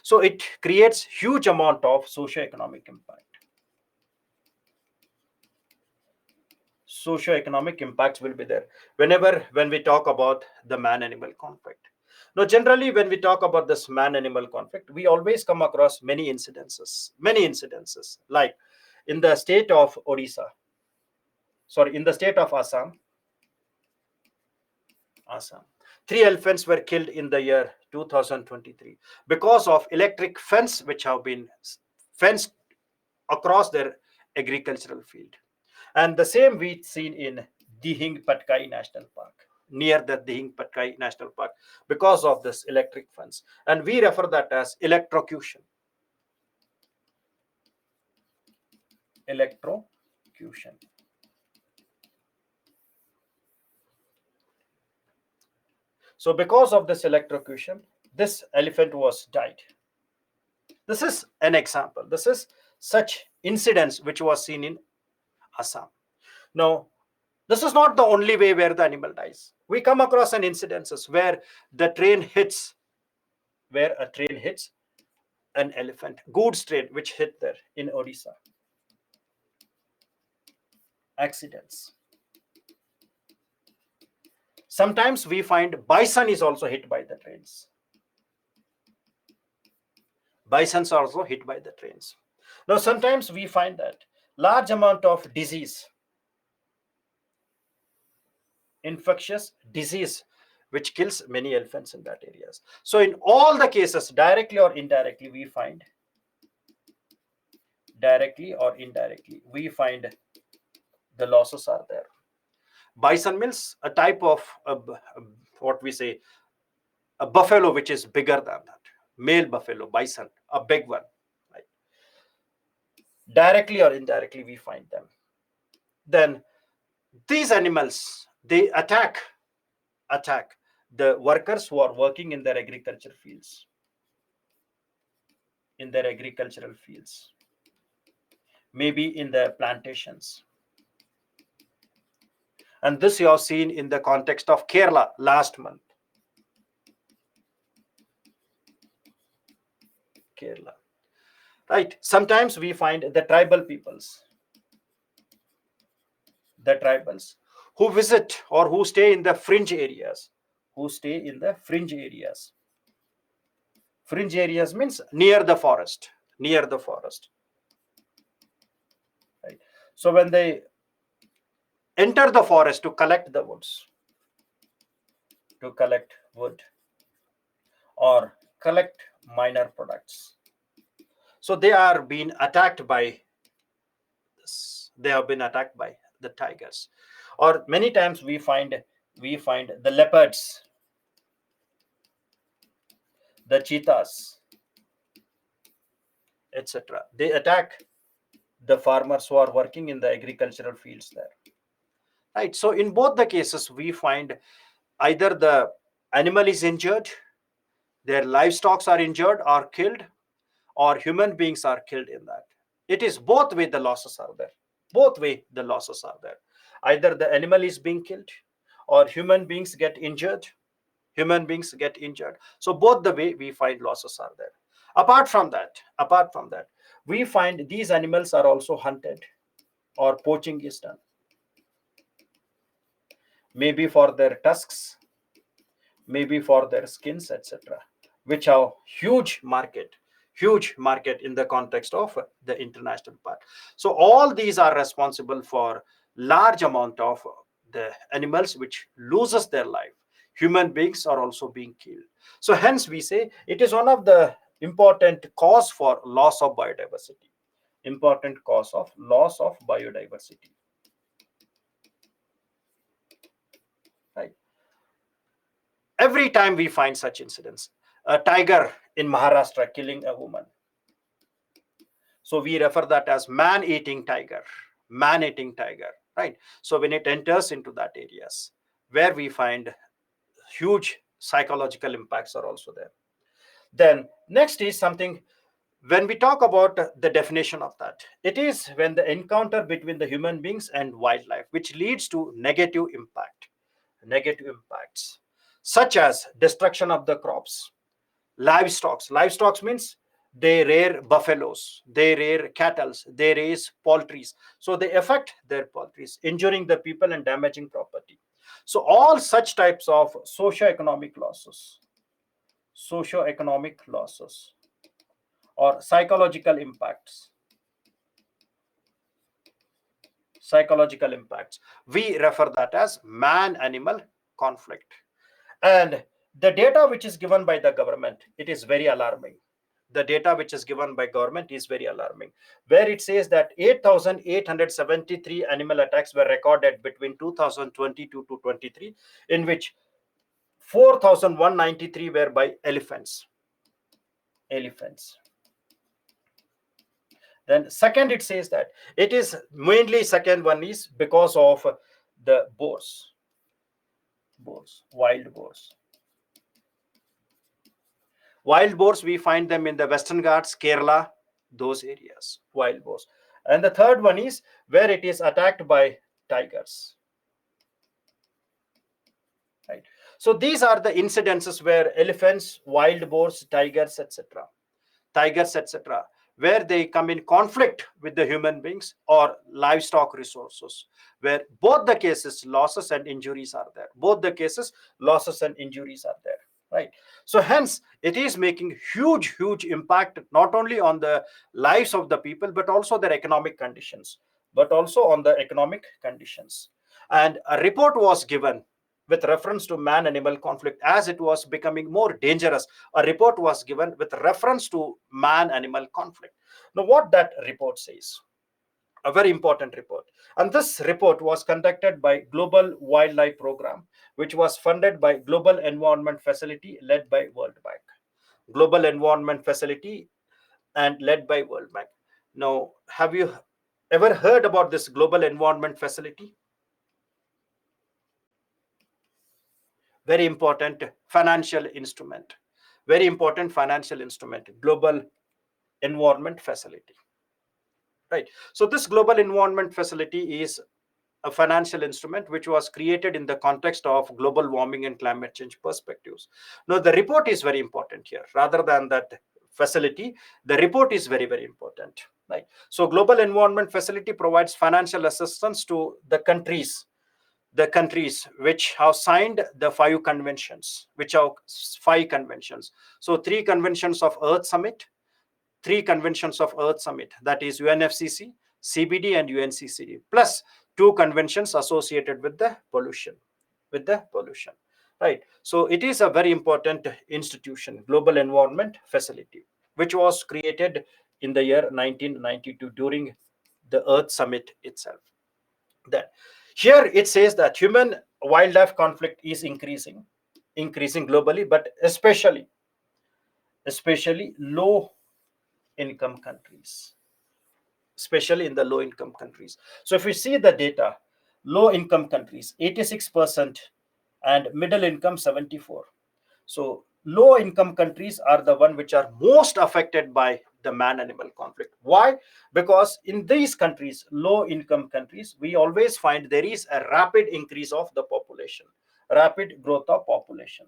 So it creates huge amount of socio-economic impact. Socio-economic impacts will be there when we talk about the man-animal conflict. Now, generally, when we talk about this man-animal conflict, we always come across many incidences, like in the state of Assam, 3 elephants were killed in the year 2023 because of electric fence which have been fenced across their agricultural field. And the same we seen in Dihing Patkai National Park, near the Dihing Patkai National Park, because of this electric fence. And we refer that as electrocution. Electrocution. So because of this electrocution, this elephant was died. This is an example. This is such incidents which was seen in Assam. Now, this is not the only way where the animal dies. We come across an incidences where a train hits an elephant, goods train which hit there in Odisha. Accidents. Sometimes we find bison is also hit by the trains. Bisons are also hit by the trains. Now, sometimes we find that large amount of disease, infectious disease, which kills many elephants in that areas. So in all the cases, directly or indirectly, we find the losses are there. Bison means a type of what we say, a buffalo which is bigger than that, male buffalo, bison, a big one. Right? Directly or indirectly, we find them. Then these animals, they attack the workers who are working in their agricultural fields. Maybe in their plantations. And this you have seen in the context of Kerala last month. Kerala. Right. Sometimes we find the tribal peoples, who visit or who stay in the fringe areas. Fringe areas means near the forest. Right. So when they enter the forest to collect the woods, wood, or collect minor products. So they are being attacked by this. They have been attacked by the tigers. Or many times we find the leopards, the cheetahs, etc. They attack the farmers who are working in the agricultural fields there. Right. So in both the cases, we find either the animal is injured, their livestock are injured or killed, or human beings are killed in that. It is both way the losses are there. Both way the losses are there. Either the animal is being killed or human beings get injured. Human beings get injured. So both the way we find losses are there. Apart from that, we find these animals are also hunted or poaching is done. Maybe for their tusks, maybe for their skins, etc., which have huge market in the context of the international part. So all these are responsible for large amount of the animals which loses their life. Human beings are also being killed. So hence we say it is one of the important cause for loss of biodiversity. Important cause of loss of biodiversity. Right. Every time we find such incidents, a tiger in Maharashtra killing a woman, so we refer that as man-eating tiger. Man-eating tiger, right? So when it enters into that areas where we find huge psychological impacts are also there. Then next is something, when we talk about the definition of that, it is when the encounter between the human beings and wildlife which leads to negative impacts, such as destruction of the crops, livestock means they rear buffaloes, they rear cattle, they raise poultries, so they affect their poultries, injuring the people and damaging property. So all such types of socioeconomic losses or psychological impacts, we refer that as man animal conflict. And the data which is given by the government, it is very alarming. The data which is given by government is very alarming, where it says that 8,873 animal attacks were recorded between 2022 to 23, in which 4,193 were by elephants. Then second, it says that it is mainly, second one is because of the wild boars. Wild boars, we find them in the Western Ghats, Kerala, those areas, wild boars. And the third one is where it is attacked by tigers. Right. So these are the incidences where elephants, wild boars, tigers, etc., where they come in conflict with the human beings or livestock resources, where both the cases losses and injuries are there. Right. So hence it is making huge impact not only on the lives of the people but also their economic conditions. And a report was given with reference to man animal conflict as it was becoming more dangerous. A report was given with reference to man animal conflict. Now what that report says, a very important report, and this report was conducted by Global Wildlife Program, which was funded by Global Environment Facility led by World Bank. Global Environment Facility and led by World Bank. Now, have you ever heard about this Global Environment Facility? Very important financial instrument. Global Environment Facility. Right. So this Global Environment Facility is a financial instrument which was created in the context of global warming and climate change perspectives. Now, the report is very important here. Rather than that facility, the report is very important. Right. So Global Environment Facility provides financial assistance to the countries which have signed the five conventions. So three conventions of Earth Summit, that is UNFCCC, CBD and UNCCD, plus two conventions associated with the pollution. right? So it is a very important institution, Global Environment Facility, which was created in the year 1992 during the Earth Summit itself. Then here it says that human wildlife conflict is increasing globally, but especially low income countries, especially in the low income countries. So if we see the data, low income countries 86% and middle income 74. So low income countries are the one which are most affected by the man animal conflict. Why? Because in these countries, low income countries, we always find there is a rapid increase of the population, rapid growth of population,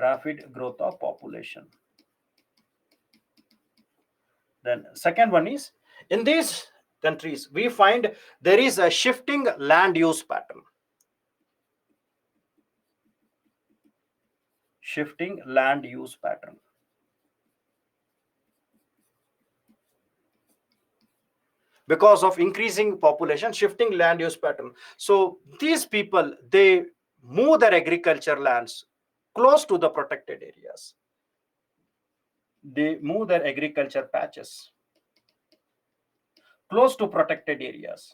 rapid growth of population. Then second one is, in these countries we find there is a shifting land use pattern, shifting land use pattern. Because of increasing population, shifting land use pattern. So these people, they move their agriculture lands close to the protected areas, they move their agriculture patches close to protected areas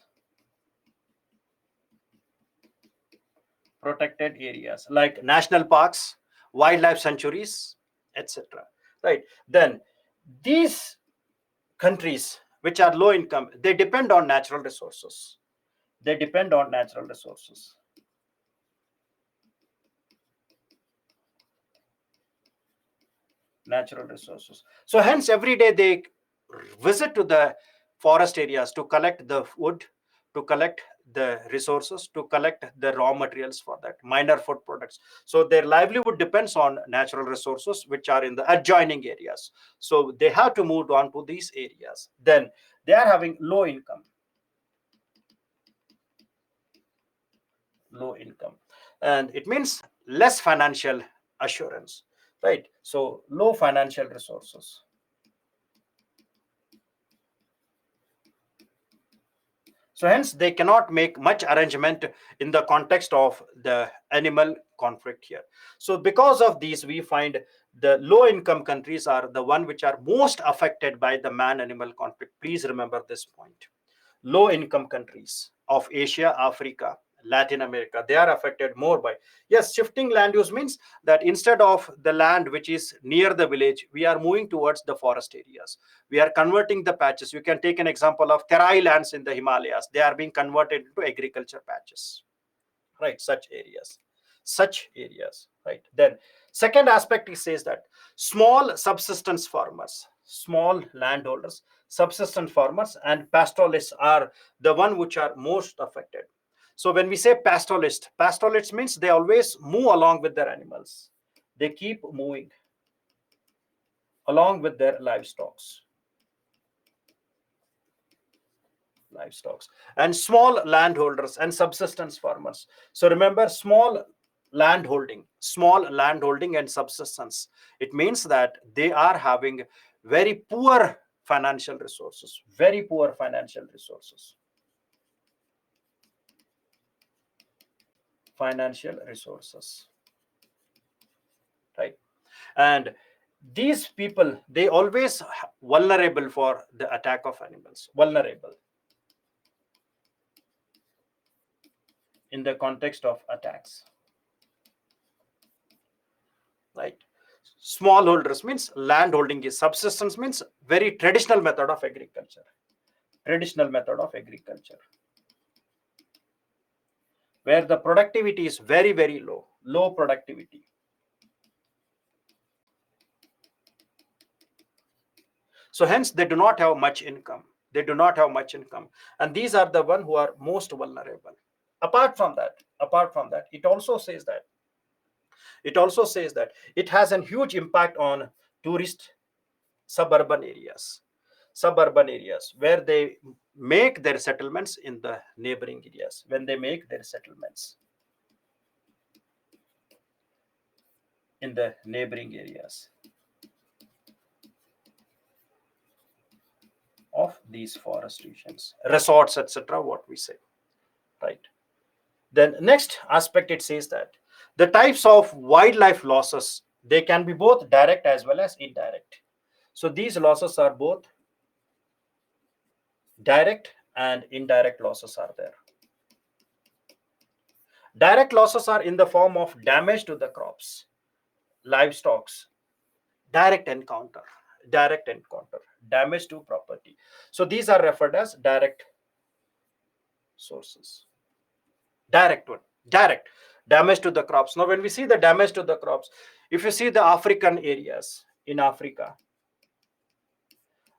like national parks, wildlife sanctuaries, etc. Right? Then these countries which are low income, they depend on natural resources, they depend on natural resources, natural resources. So hence every day they visit to the forest areas to collect the wood, to collect the resources, to collect the raw materials for that minor food products. So their livelihood depends on natural resources which are in the adjoining areas. So they have to move on to these areas. Then they are having low income, and it means less financial assurance, right? So low financial resources. So hence they cannot make much arrangement in the context of the animal conflict here. So because of these, we find the low income countries are the one which are most affected by the man animal conflict. Please remember this point. Low income countries of Asia, Africa, Latin America, they are affected more by, yes, shifting land use means that instead of the land which is near the village, we are moving towards the forest areas, we are converting the patches. You can take an example of Terai lands in the Himalayas, they are being converted into agriculture patches, right? Such areas, right? Then second aspect, it says that small subsistence farmers, small landholders, subsistence farmers and pastoralists are the one which are most affected. So when we say pastoralists means they always move along with their animals, they keep moving along with their livestock, and small landholders and subsistence farmers. So remember, small landholding and subsistence, it means that they are having very poor financial resources, very poor financial resources, right? And these people, they always vulnerable for the attack of animals, vulnerable in the context of attacks, right? Smallholders means land holding is subsistence means very traditional method of agriculture where the productivity is very very low productivity. So hence they do not have much income, and these are the one who are most vulnerable. Apart from that, it also says that it has a huge impact on tourist suburban areas where they make their settlements in the neighboring areas, when they make their settlements in the neighboring areas of these forest regions, resorts, etc., what we say, right? Then next aspect, it says that the types of wildlife losses, they can be both direct as well as indirect. So these losses are both direct and indirect losses are there. Direct losses are in the form of damage to the crops, livestock, direct encounter, direct encounter, damage to property. So these are referred as direct sources. Direct one, direct damage to the crops. Now, when we see the damage to the crops, if you see the African areas in Africa,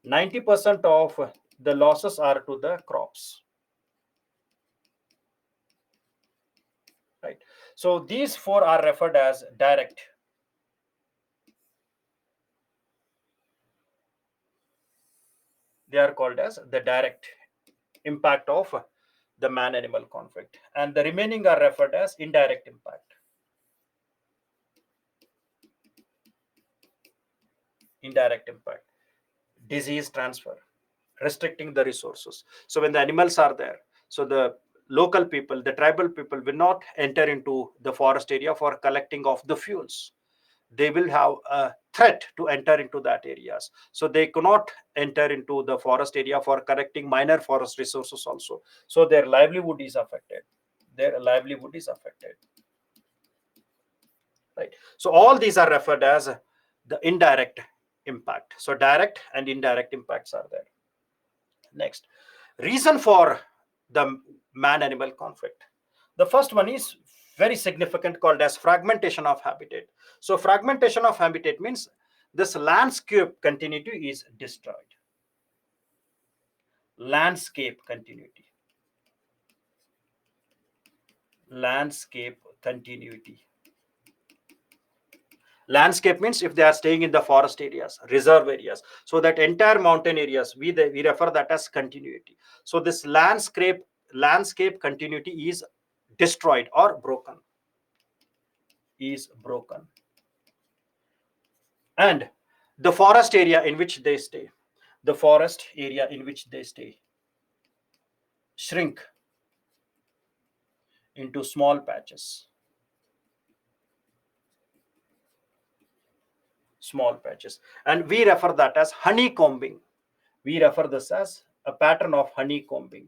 90% of the losses are to the crops, right? So these four are referred as direct. They are called as the direct impact of the man-animal conflict, and the remaining are referred as indirect impact. Indirect impact, disease transfer, restricting the resources. So when the animals are there, so the local people, the tribal people will not enter into the forest area for collecting of the fuels. They will have a threat to enter into that areas, so they cannot enter into the forest area for collecting minor forest resources also. So their livelihood is affected. Their livelihood is affected, right? So all these are referred as the indirect impact. So direct and indirect impacts are there. Next, reason for the man-animal conflict. The first one is very significant, called as fragmentation of habitat. So fragmentation of habitat means this landscape continuity is destroyed. Landscape continuity. Landscape continuity. Landscape means if they are staying in the forest areas, reserve areas, so that entire mountain areas, we refer that as continuity. So this landscape continuity is destroyed or broken, is broken. And the forest area in which they stay, the forest area in which they stay, shrink into small patches. Small patches. And we refer that as honeycombing. We refer this as a pattern of honeycombing.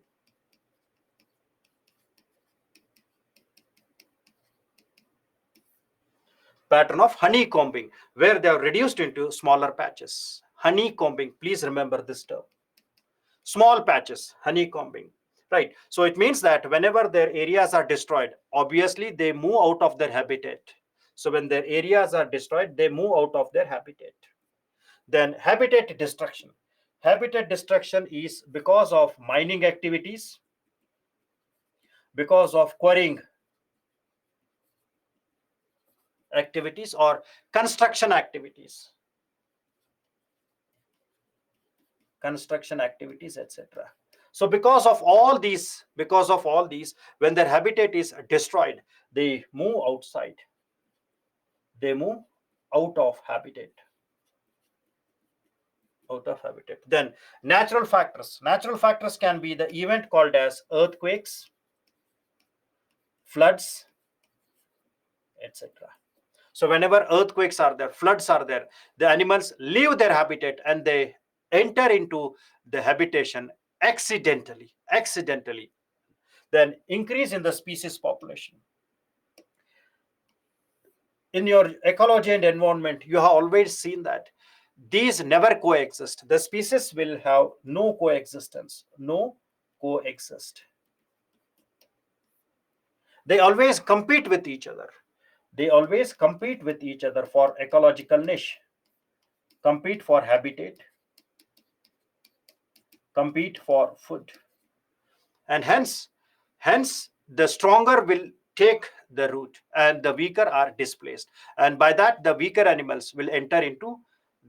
Pattern of honeycombing, where they are reduced into smaller patches. Honeycombing, please remember this term. Small patches, honeycombing, right? So it means that whenever their areas are destroyed, obviously they move out of their habitat. So when their areas are destroyed, they move out of their habitat. Then habitat destruction. Habitat destruction is because of mining activities, because of quarrying activities, or construction activities. Construction activities, etc. So because of all these, when their habitat is destroyed, they move outside. They move out of habitat. Out of habitat. Then natural factors. Natural factors can be the event called as earthquakes, floods, etc. So whenever earthquakes are there, floods are there, the animals leave their habitat and they enter into the habitation accidentally. Then increase in the species population. In your ecology and environment, you have always seen that these never coexist. The species will have no coexistence, no coexist. They always compete with each other. They always compete with each other for ecological niche, compete for habitat, compete for food. And hence the stronger will take the route and the weaker are displaced. And by that, the weaker animals will enter into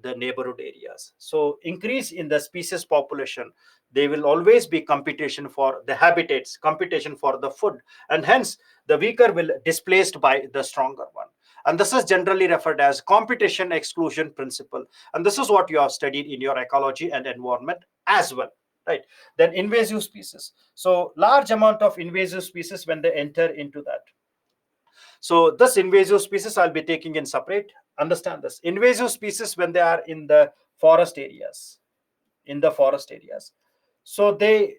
the neighborhood areas. So increase in the species population, there will always be competition for the habitats, competition for the food, and hence the weaker will displaced by the stronger one. And this is generally referred as competition exclusion principle. And this is what you have studied in your ecology and environment as well. right? Then invasive species. So large amount of invasive species when they enter into that. So this invasive species I'll be taking in separate. Understand this. Invasive species when they are in the forest areas, so they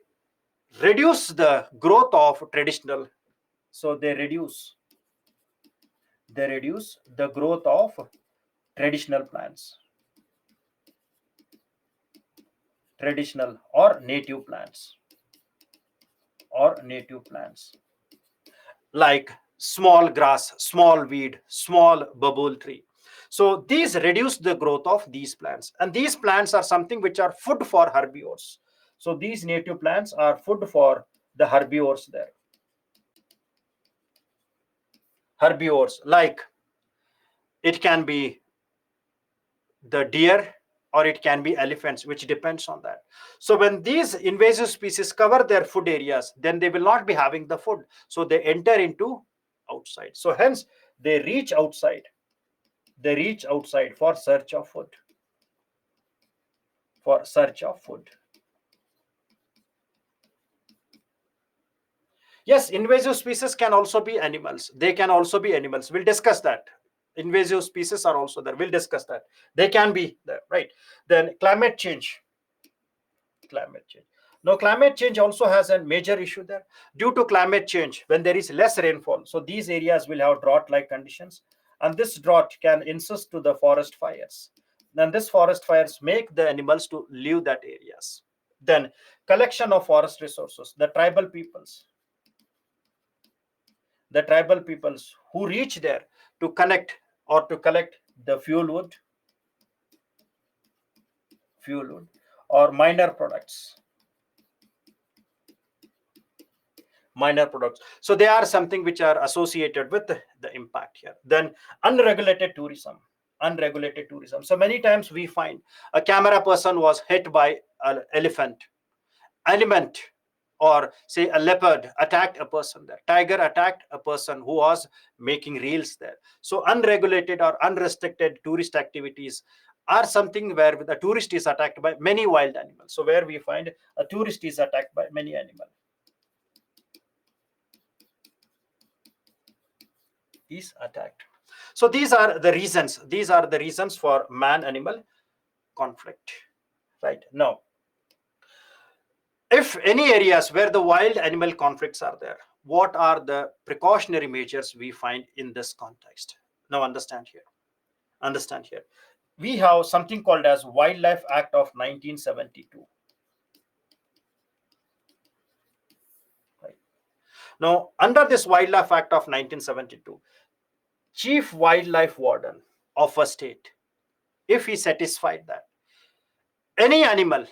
reduce the growth of traditional. So they reduce the growth of traditional plants, traditional or native plants, like small grass, small weed, small bubble tree. So these reduce the growth of these plants, and these plants are something which are food for herbivores. So these native plants are food for the herbivores there. Herbivores, like it can be the deer or it can be elephants, which depends on that. So when these invasive species cover their food areas, then they will not be having the food, so they enter into outside. So hence they reach outside, for search of food, Yes, invasive species can also be animals. We'll discuss that. Invasive species are also there. We'll discuss that. They can be there, right? Then climate change. Now, climate change also has a major issue there. Due to climate change, when there is less rainfall, so these areas will have drought-like conditions, and this drought can insist to the forest fires. Then this forest fires make the animals to leave that areas. Then collection of forest resources. The tribal peoples who reach there to connect or to collect the fuel wood or minor products. So they are something which are associated with the impact here. Then unregulated tourism. So many times we find a camera person was hit by an elephant, or say a leopard attacked a person there, tiger attacked a person who was making reels there. So unregulated or unrestricted tourist activities are something where the tourist is attacked by many wild animals. So where we find a tourist is attacked by many animals, is attacked. So these are the reasons for man animal conflict. Right now, if any areas where the wild animal conflicts are there, what are the precautionary measures we find in this context? Now understand here we have something called as Wildlife Act of 1972. Right. Now under this Wildlife Act of 1972, chief wildlife warden of a state, if he satisfied that any animal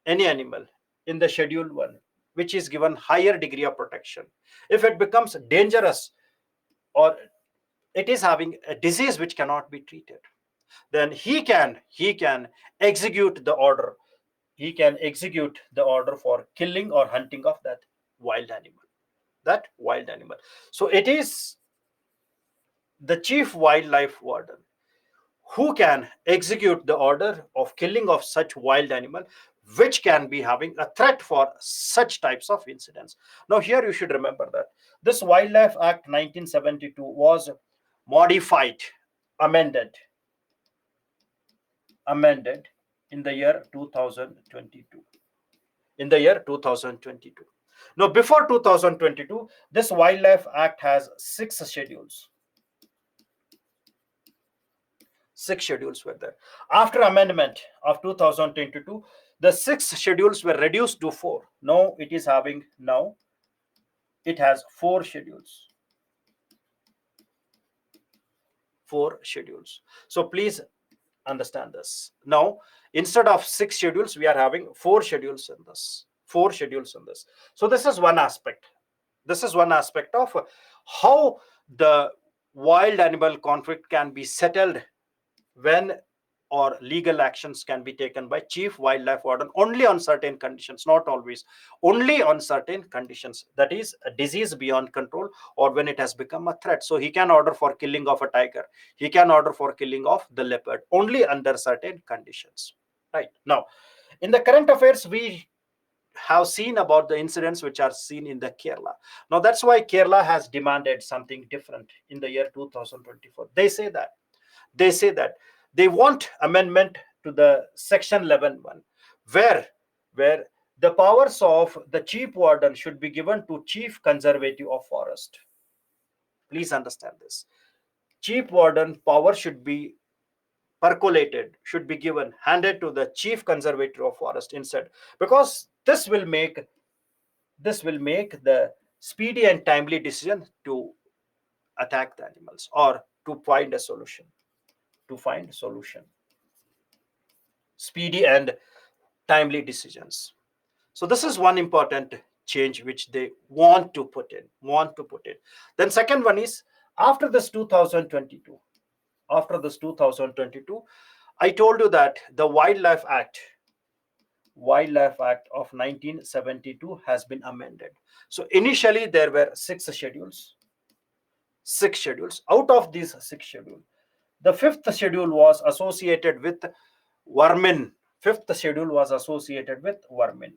in the schedule 1 which is given higher degree of protection, if it becomes dangerous or it is having a disease which cannot be treated, then he can execute the order. For killing or hunting of that wild animal. So it is the chief wildlife warden who can execute the order of killing of such wild animal which can be having a threat for such types of incidents. Now here you should remember that this Wildlife Act 1972 was modified, amended in the year 2022. Now before 2022, this Wildlife Act has 6 schedules. 6 schedules were there. After amendment of 2022, the 6 schedules were reduced to 4. Now it has 4 schedules. 4 schedules. So please understand this. Now instead of 6 schedules, we are having 4 schedules in this. So this is one aspect. Of how the wild animal conflict can be settled when or legal actions can be taken by chief wildlife warden only on certain conditions, not always, only on certain conditions. That is a disease beyond control or when it has become a threat. So he can order for killing of a tiger, he can order for killing of the leopard only under certain conditions. Right now, in the current affairs, we have seen about the incidents which are seen in the Kerala. Now that's why Kerala has demanded something different in the year 2024. They say that they want amendment to the section 11.1, where the powers of the chief warden should be given to chief conservative of forest. Please understand this. Chief warden power should be percolated, should be given, handed to the chief conservator of forest instead, because this will make the speedy and timely decision to attack the animals, or to find a solution, speedy and timely decisions. So this is one important change which they want to put in. Then second one is, after this 2022, I told you that the Wildlife Act of 1972 has been amended. So initially there were six schedules. Out of these six schedules, the fifth schedule was associated with vermin. Fifth schedule was associated with vermin.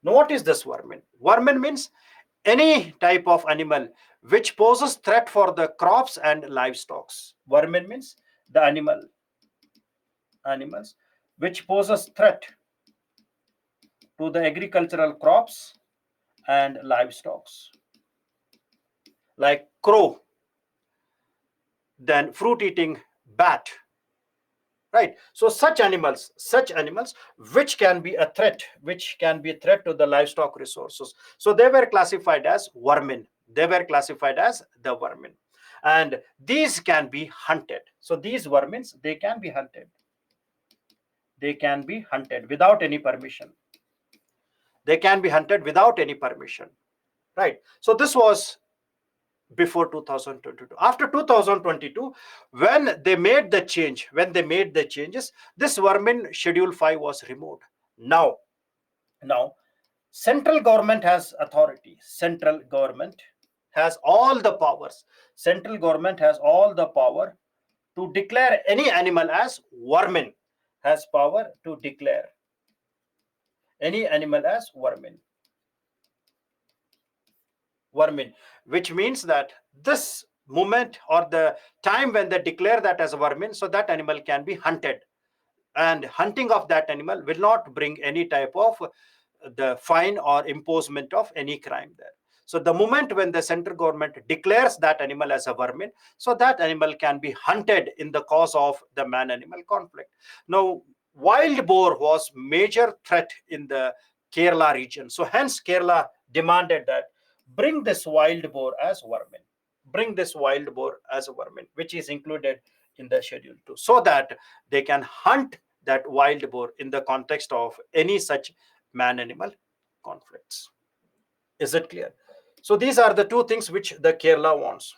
Now, what is this vermin? Vermin means any type of animal which poses threat for the crops and livestock. Vermin means the animals which poses threat to the agricultural crops and livestock, like crow, then fruit eating bat, right? So such animals which can be a threat to the livestock resources, so they were classified as vermin. And these can be hunted. So these vermins, they can be hunted without any permission. Right? So this was before 2022. After 2022, when they made the changes, this vermin schedule 5 was removed. Now central government has authority. Central government has all the powers. To declare any animal as vermin. Has power to declare any animal as vermin, which means that this moment, or the time when they declare that as a vermin, so that animal can be hunted, and hunting of that animal will not bring any type of the fine or imposement of any crime there. So the moment when the central government declares that animal as a vermin, so that animal can be hunted in the cause of the man-animal conflict. Now, wild boar was major threat in the Kerala region. So hence Kerala demanded that bring this wild boar as vermin, which is included in the schedule 2, so that they can hunt that wild boar in the context of any such man-animal conflicts. Is it clear? So these are the two things which the Kerala wants.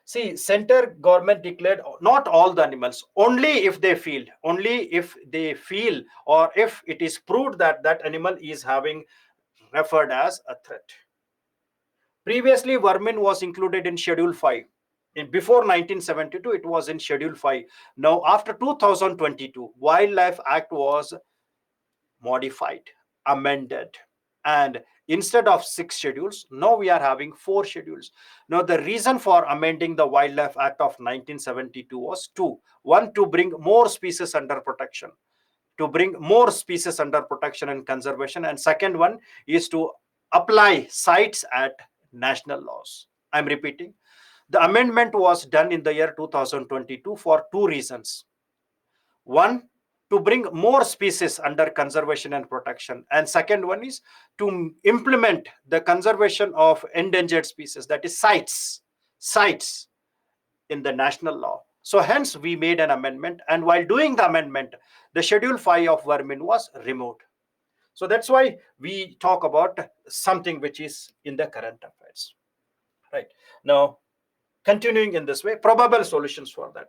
See, center government declared not all the animals, only if they feel, or if it is proved that that animal is having referred as a threat. Previously, vermin was included in Schedule 5. Before 1972, it was in Schedule 5. Now, after 2022, Wildlife Act was modified, amended, and instead of 6 schedules, now we are having 4 schedules. Now, the reason for amending the Wildlife Act of 1972 was two. One, to bring more species under protection, and conservation. And second one is to apply sites at national laws. I'm repeating. The amendment was done in the year 2022 for two reasons. One, to bring more species under conservation and protection. And second one is to implement the conservation of endangered species, that is sites in the national law. So hence we made an amendment, and while doing the amendment, the Schedule 5 of vermin was removed. So that's why we talk about something which is in the current affairs. Right. Now, continuing in this way, probable solutions for that.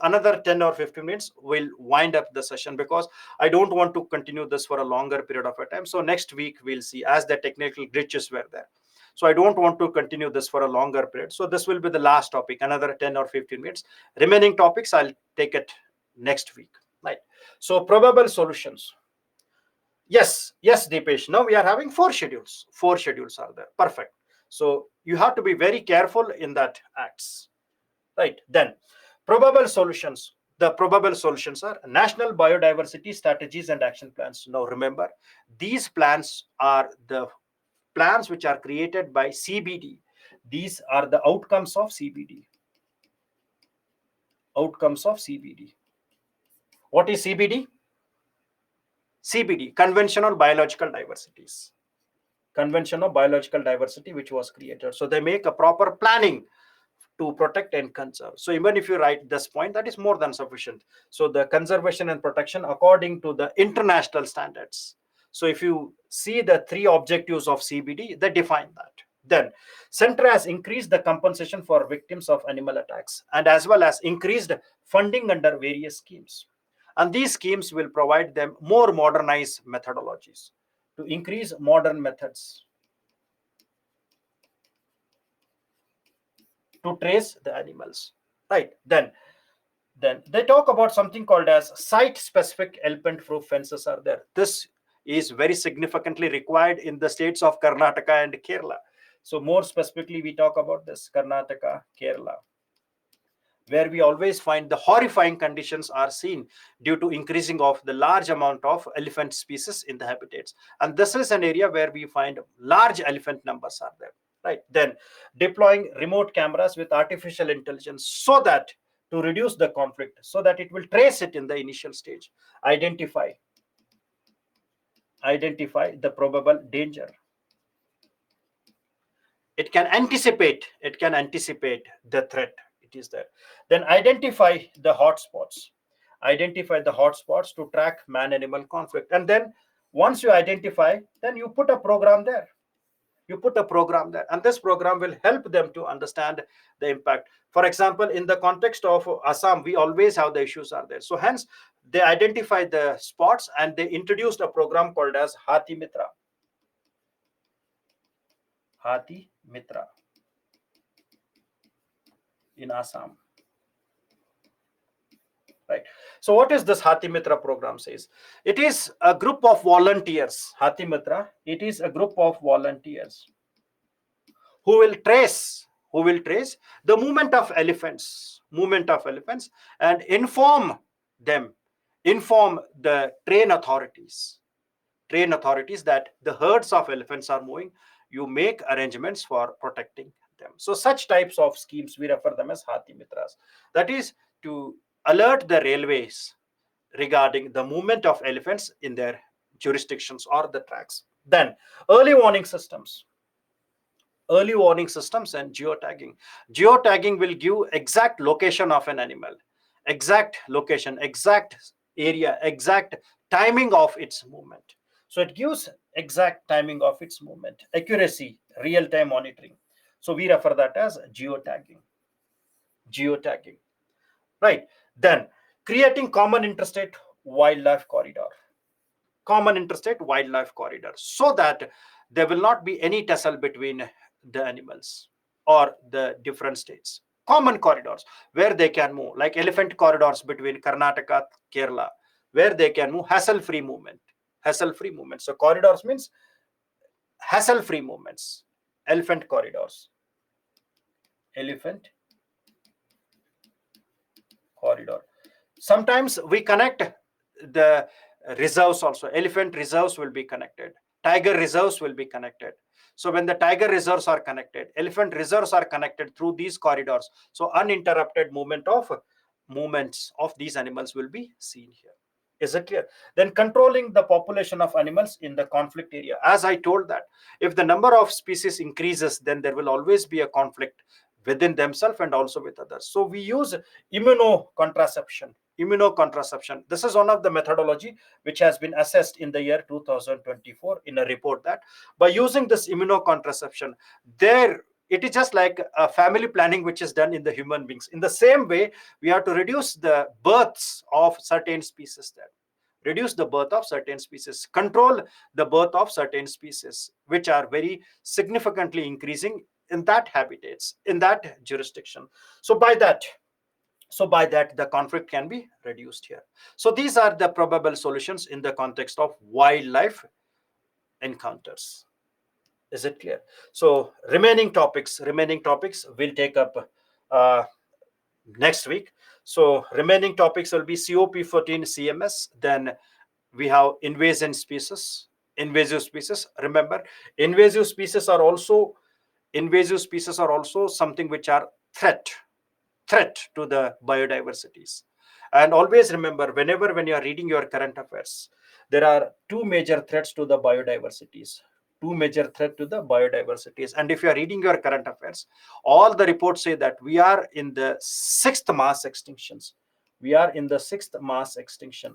Another 10 or 15 minutes will wind up the session, because I don't want to continue this for a longer period of time. So next week we'll see, as the technical glitches were there. So I don't want to continue this for a longer period. So this will be the last topic, another 10 or 15 minutes. Remaining topics, I'll take it next week, right? So probable solutions. Yes, Deepesh. Now we are having 4 schedules. 4 schedules are there. Perfect. So you have to be very careful in that acts, right? Then probable solutions. The probable solutions are national biodiversity strategies and action plans. Now remember, these plans are the plans which are created by CBD. These are the outcomes of CBD. Outcomes of CBD. What is CBD? CBD, conventional biological diversities. Convention of biological diversity, which was created. So they make a proper planning to protect and conserve. So even if you write this point, that is more than sufficient. So the conservation and protection according to the international standards. So if you see the 3 objectives of CBD, they define that. Then center has increased the compensation for victims of animal attacks and as well as increased funding under various schemes. And these schemes will provide them more modernized methodologies to increase modern methods to trace the animals, right? Then they talk about something called as site specific elephant proof fences are there. This is very significantly required in the states of Karnataka and Kerala. So more specifically we talk about this Karnataka, Kerala, where we always find the horrifying conditions are seen due to increasing of the large amount of elephant species in the habitats. And this is an area where we find large elephant numbers are there, right? Then deploying remote cameras with artificial intelligence so that to reduce the conflict, so that it will trace it in the initial stage, identify the probable danger. It can anticipate the threat. It is there. Then identify the hotspots to track man animal conflict. And then once you identify, then you put a program there, and this program will help them to understand the impact. For example, in the context of Assam, we always have the issues are there. So hence they identified the spots and they introduced a program called as Hathi Mitra in Assam, right? So what is this Hathi Mitra program says? It is a group of volunteers. Hathi Mitra, it is a group of volunteers who will trace the movement of elephants and inform the train authorities that the herds of elephants are moving. You make arrangements for protecting them. So such types of schemes, we refer them as Hathi Mitras. That is to alert the railways regarding the movement of elephants in their jurisdictions or the tracks. Then early warning systems and geotagging. Geotagging will give exact location of an animal, exact location, exact area, exact timing of its movement. So it gives exact timing of its movement, accuracy, real-time monitoring. So we refer that as geotagging, right? Then creating common interstate wildlife corridor, so that there will not be any tussle between the animals or the different states. Common corridors where they can move, like elephant corridors between Karnataka, Kerala, where they can move hassle-free movement. So corridors means hassle-free movements. Elephant corridors. Sometimes we connect the reserves also. Elephant reserves will be connected. Tiger reserves will be connected. So when the tiger reserves are connected, elephant reserves are connected through these corridors. So uninterrupted movements of these animals will be seen here. Is it clear? Then controlling the population of animals in the conflict area. As I told that, if the number of species increases, then there will always be a conflict within themselves and also with others. So we use immunocontraception. This is one of the methodology which has been assessed in the year 2024 in a report that by using this immunocontraception, there it is just like a family planning which is done in the human beings. In the same way, we have to reduce the births of certain species there. Control the birth of certain species, which are very significantly increasing in that habitats, in that jurisdiction. So by that, So by that, the conflict can be reduced here. So these are the probable solutions in the context of wildlife encounters. Is it clear? So remaining topics we'll take up uh, next week. So remaining topics will be COP14 CMS. Then we have invasive species. Remember, invasive species are also something which are threat to the biodiversities. And always remember, when you are reading your current affairs, there are two major threats to the biodiversities. And if you are reading your current affairs, all the reports say that we are in the sixth mass extinctions.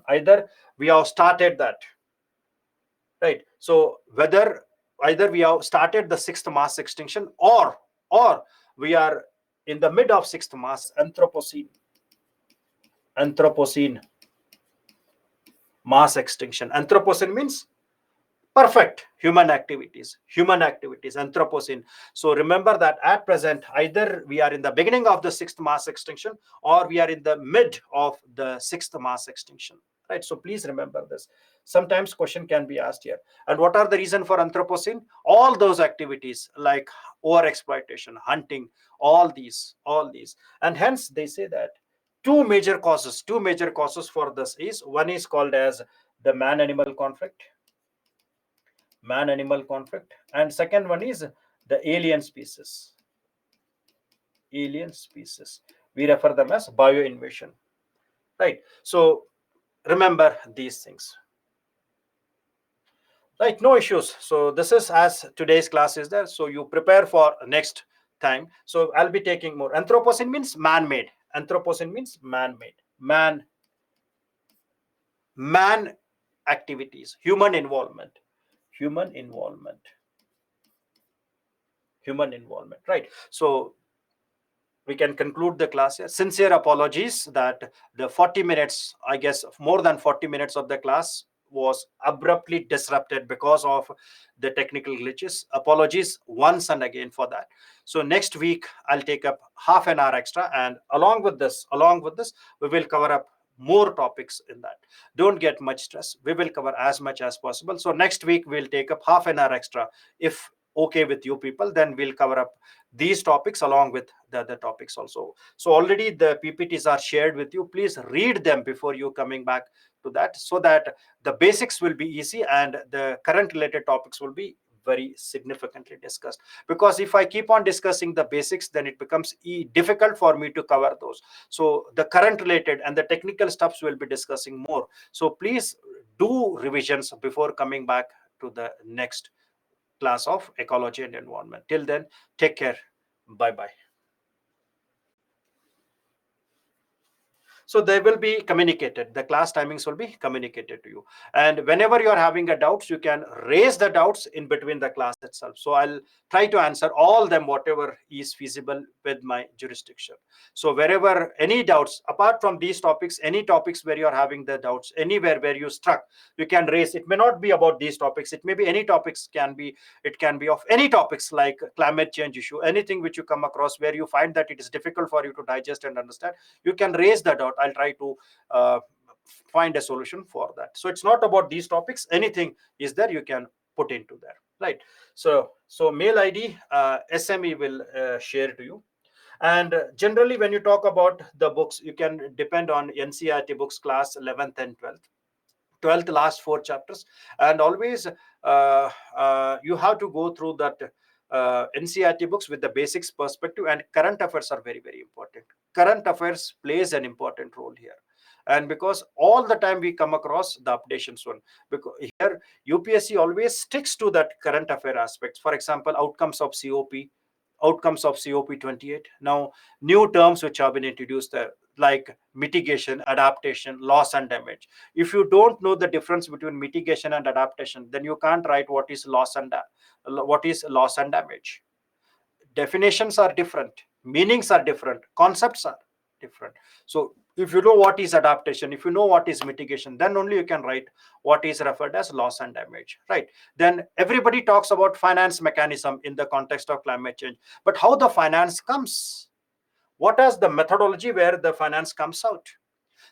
Either we have started that, right? So whether either we have started the sixth mass extinction, or we are in the mid of sixth mass Anthropocene mass extinction. Anthropocene means perfect human activities, Anthropocene. So remember that at present, either we are in the beginning of the sixth mass extinction, or we are in the mid of the sixth mass extinction, right? So please remember this. Sometimes question can be asked here. And what are the reason for Anthropocene? All those activities like over exploitation, hunting, all these. And hence they say that two major causes for this is, one is called as the man animal conflict, and second one is the alien species. We refer them as bioinvasion, right? So remember these things, right? No issues. So this is as today's class is there, so you prepare for next time. So I'll be taking more. Anthropocene means man-made. Man activities, human involvement right? So we can conclude the class here. Sincere apologies that the 40 minutes, I guess more than 40 minutes of the class was abruptly disrupted because of the technical glitches. Apologies once and again for that. So next week I'll take up half an hour extra, and along with this we will cover up more topics in that. Don't get much stress, we will cover as much as possible. So next week we'll take up half an hour extra. If okay with you people, then we'll cover up these topics along with the other topics also. So already the PPTs are shared with you. Please read them before you coming back to that, so that the basics will be easy and the current related topics will be very significantly discussed. Because if I keep on discussing the basics, then it becomes difficult for me to cover those. So the current related and the technical stuffs will be discussing more. So please do revisions before coming back to the next class of ecology and environment. Till then, take care. Bye bye. So they will be communicated, the class timings will be communicated to you, and whenever you are having a doubts, you can raise the doubts in between the class itself. So I'll try to answer all them, whatever is feasible with my jurisdiction. So wherever any doubts apart from these topics, any topics where you are having the doubts, anywhere where you struck, you can raise. It may not be about these topics, it may be any topics, it can be of any topics like climate change issue, anything which you come across where you find that it is difficult for you to digest and understand. You can raise that out. I'll try to find a solution for that. So it's not about these topics, anything is there, you can put into there, right? So mail ID, SME will share to you. And generally when you talk about the books, you can depend on NCERT books, class 11th and 12th last 4 chapters. And always you have to go through that NCERT books with the basics perspective, and current affairs are very, very important. Current affairs plays an important role here. And because all the time we come across the updations one, because here UPSC always sticks to that current affair aspects. For example, outcomes of COP28. Now, new terms which have been introduced there, like mitigation, adaptation, loss and damage. If you don't know the difference between mitigation and adaptation, then you can't write what is loss and damage. Definitions are different, meanings are different, concepts are different. So if you know what is adaptation, if you know what is mitigation, then only you can write what is referred as loss and damage, right? Then everybody talks about finance mechanism in the context of climate change, but how the finance comes, What is the methodology where the finance comes out?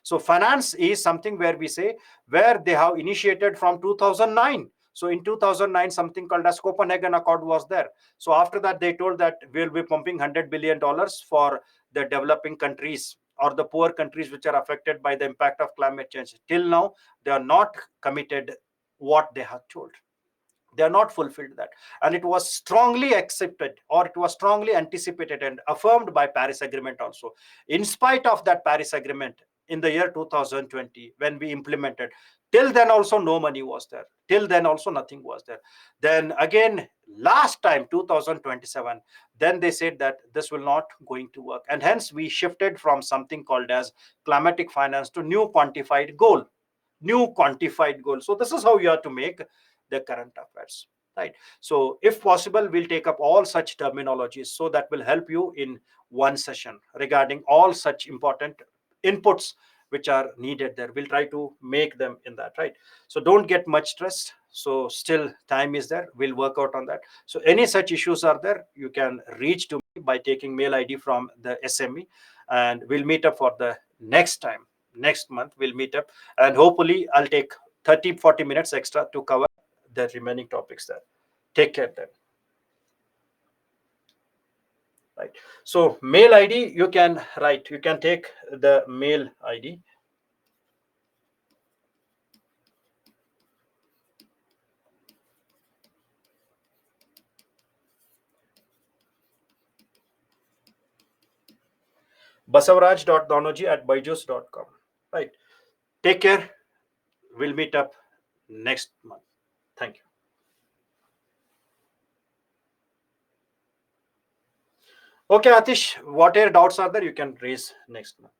So finance is something where we say where they have initiated from 2009. So in 2009, something called as Copenhagen Accord was there. So after that, they told that we'll be pumping $100 billion for the developing countries or the poor countries which are affected by the impact of climate change. Till now, they are not committed what they have told. They are not fulfilled that, and it was strongly accepted, or it was strongly anticipated and affirmed by Paris Agreement also. In spite of that Paris Agreement, in the year 2020, when we implemented, till then also no money was there, till then also nothing was there. Then again, last time 2027, then they said that this will not going to work, and hence we shifted from something called as climatic finance to new quantified goal. So this is how you have to make the current affairs, right? So if possible, we'll take up all such terminologies, so that will help you in one session regarding all such important inputs which are needed there. We'll try to make them in that, right? So don't get much stressed. So still time is there, we'll work out on that. So any such issues are there, you can reach to me by taking mail ID from the SME, and we'll meet up for the next time. Next month we'll meet up, and hopefully I'll take 30-40 minutes extra to cover the remaining topics there. Take care then. Right. So mail ID, you can write, you can take the mail ID. basavaraj.donoji@byju's.com. Right. Take care. We'll meet up next month. Thank you. Okay, Atish, whatever doubts are there, you can raise next month.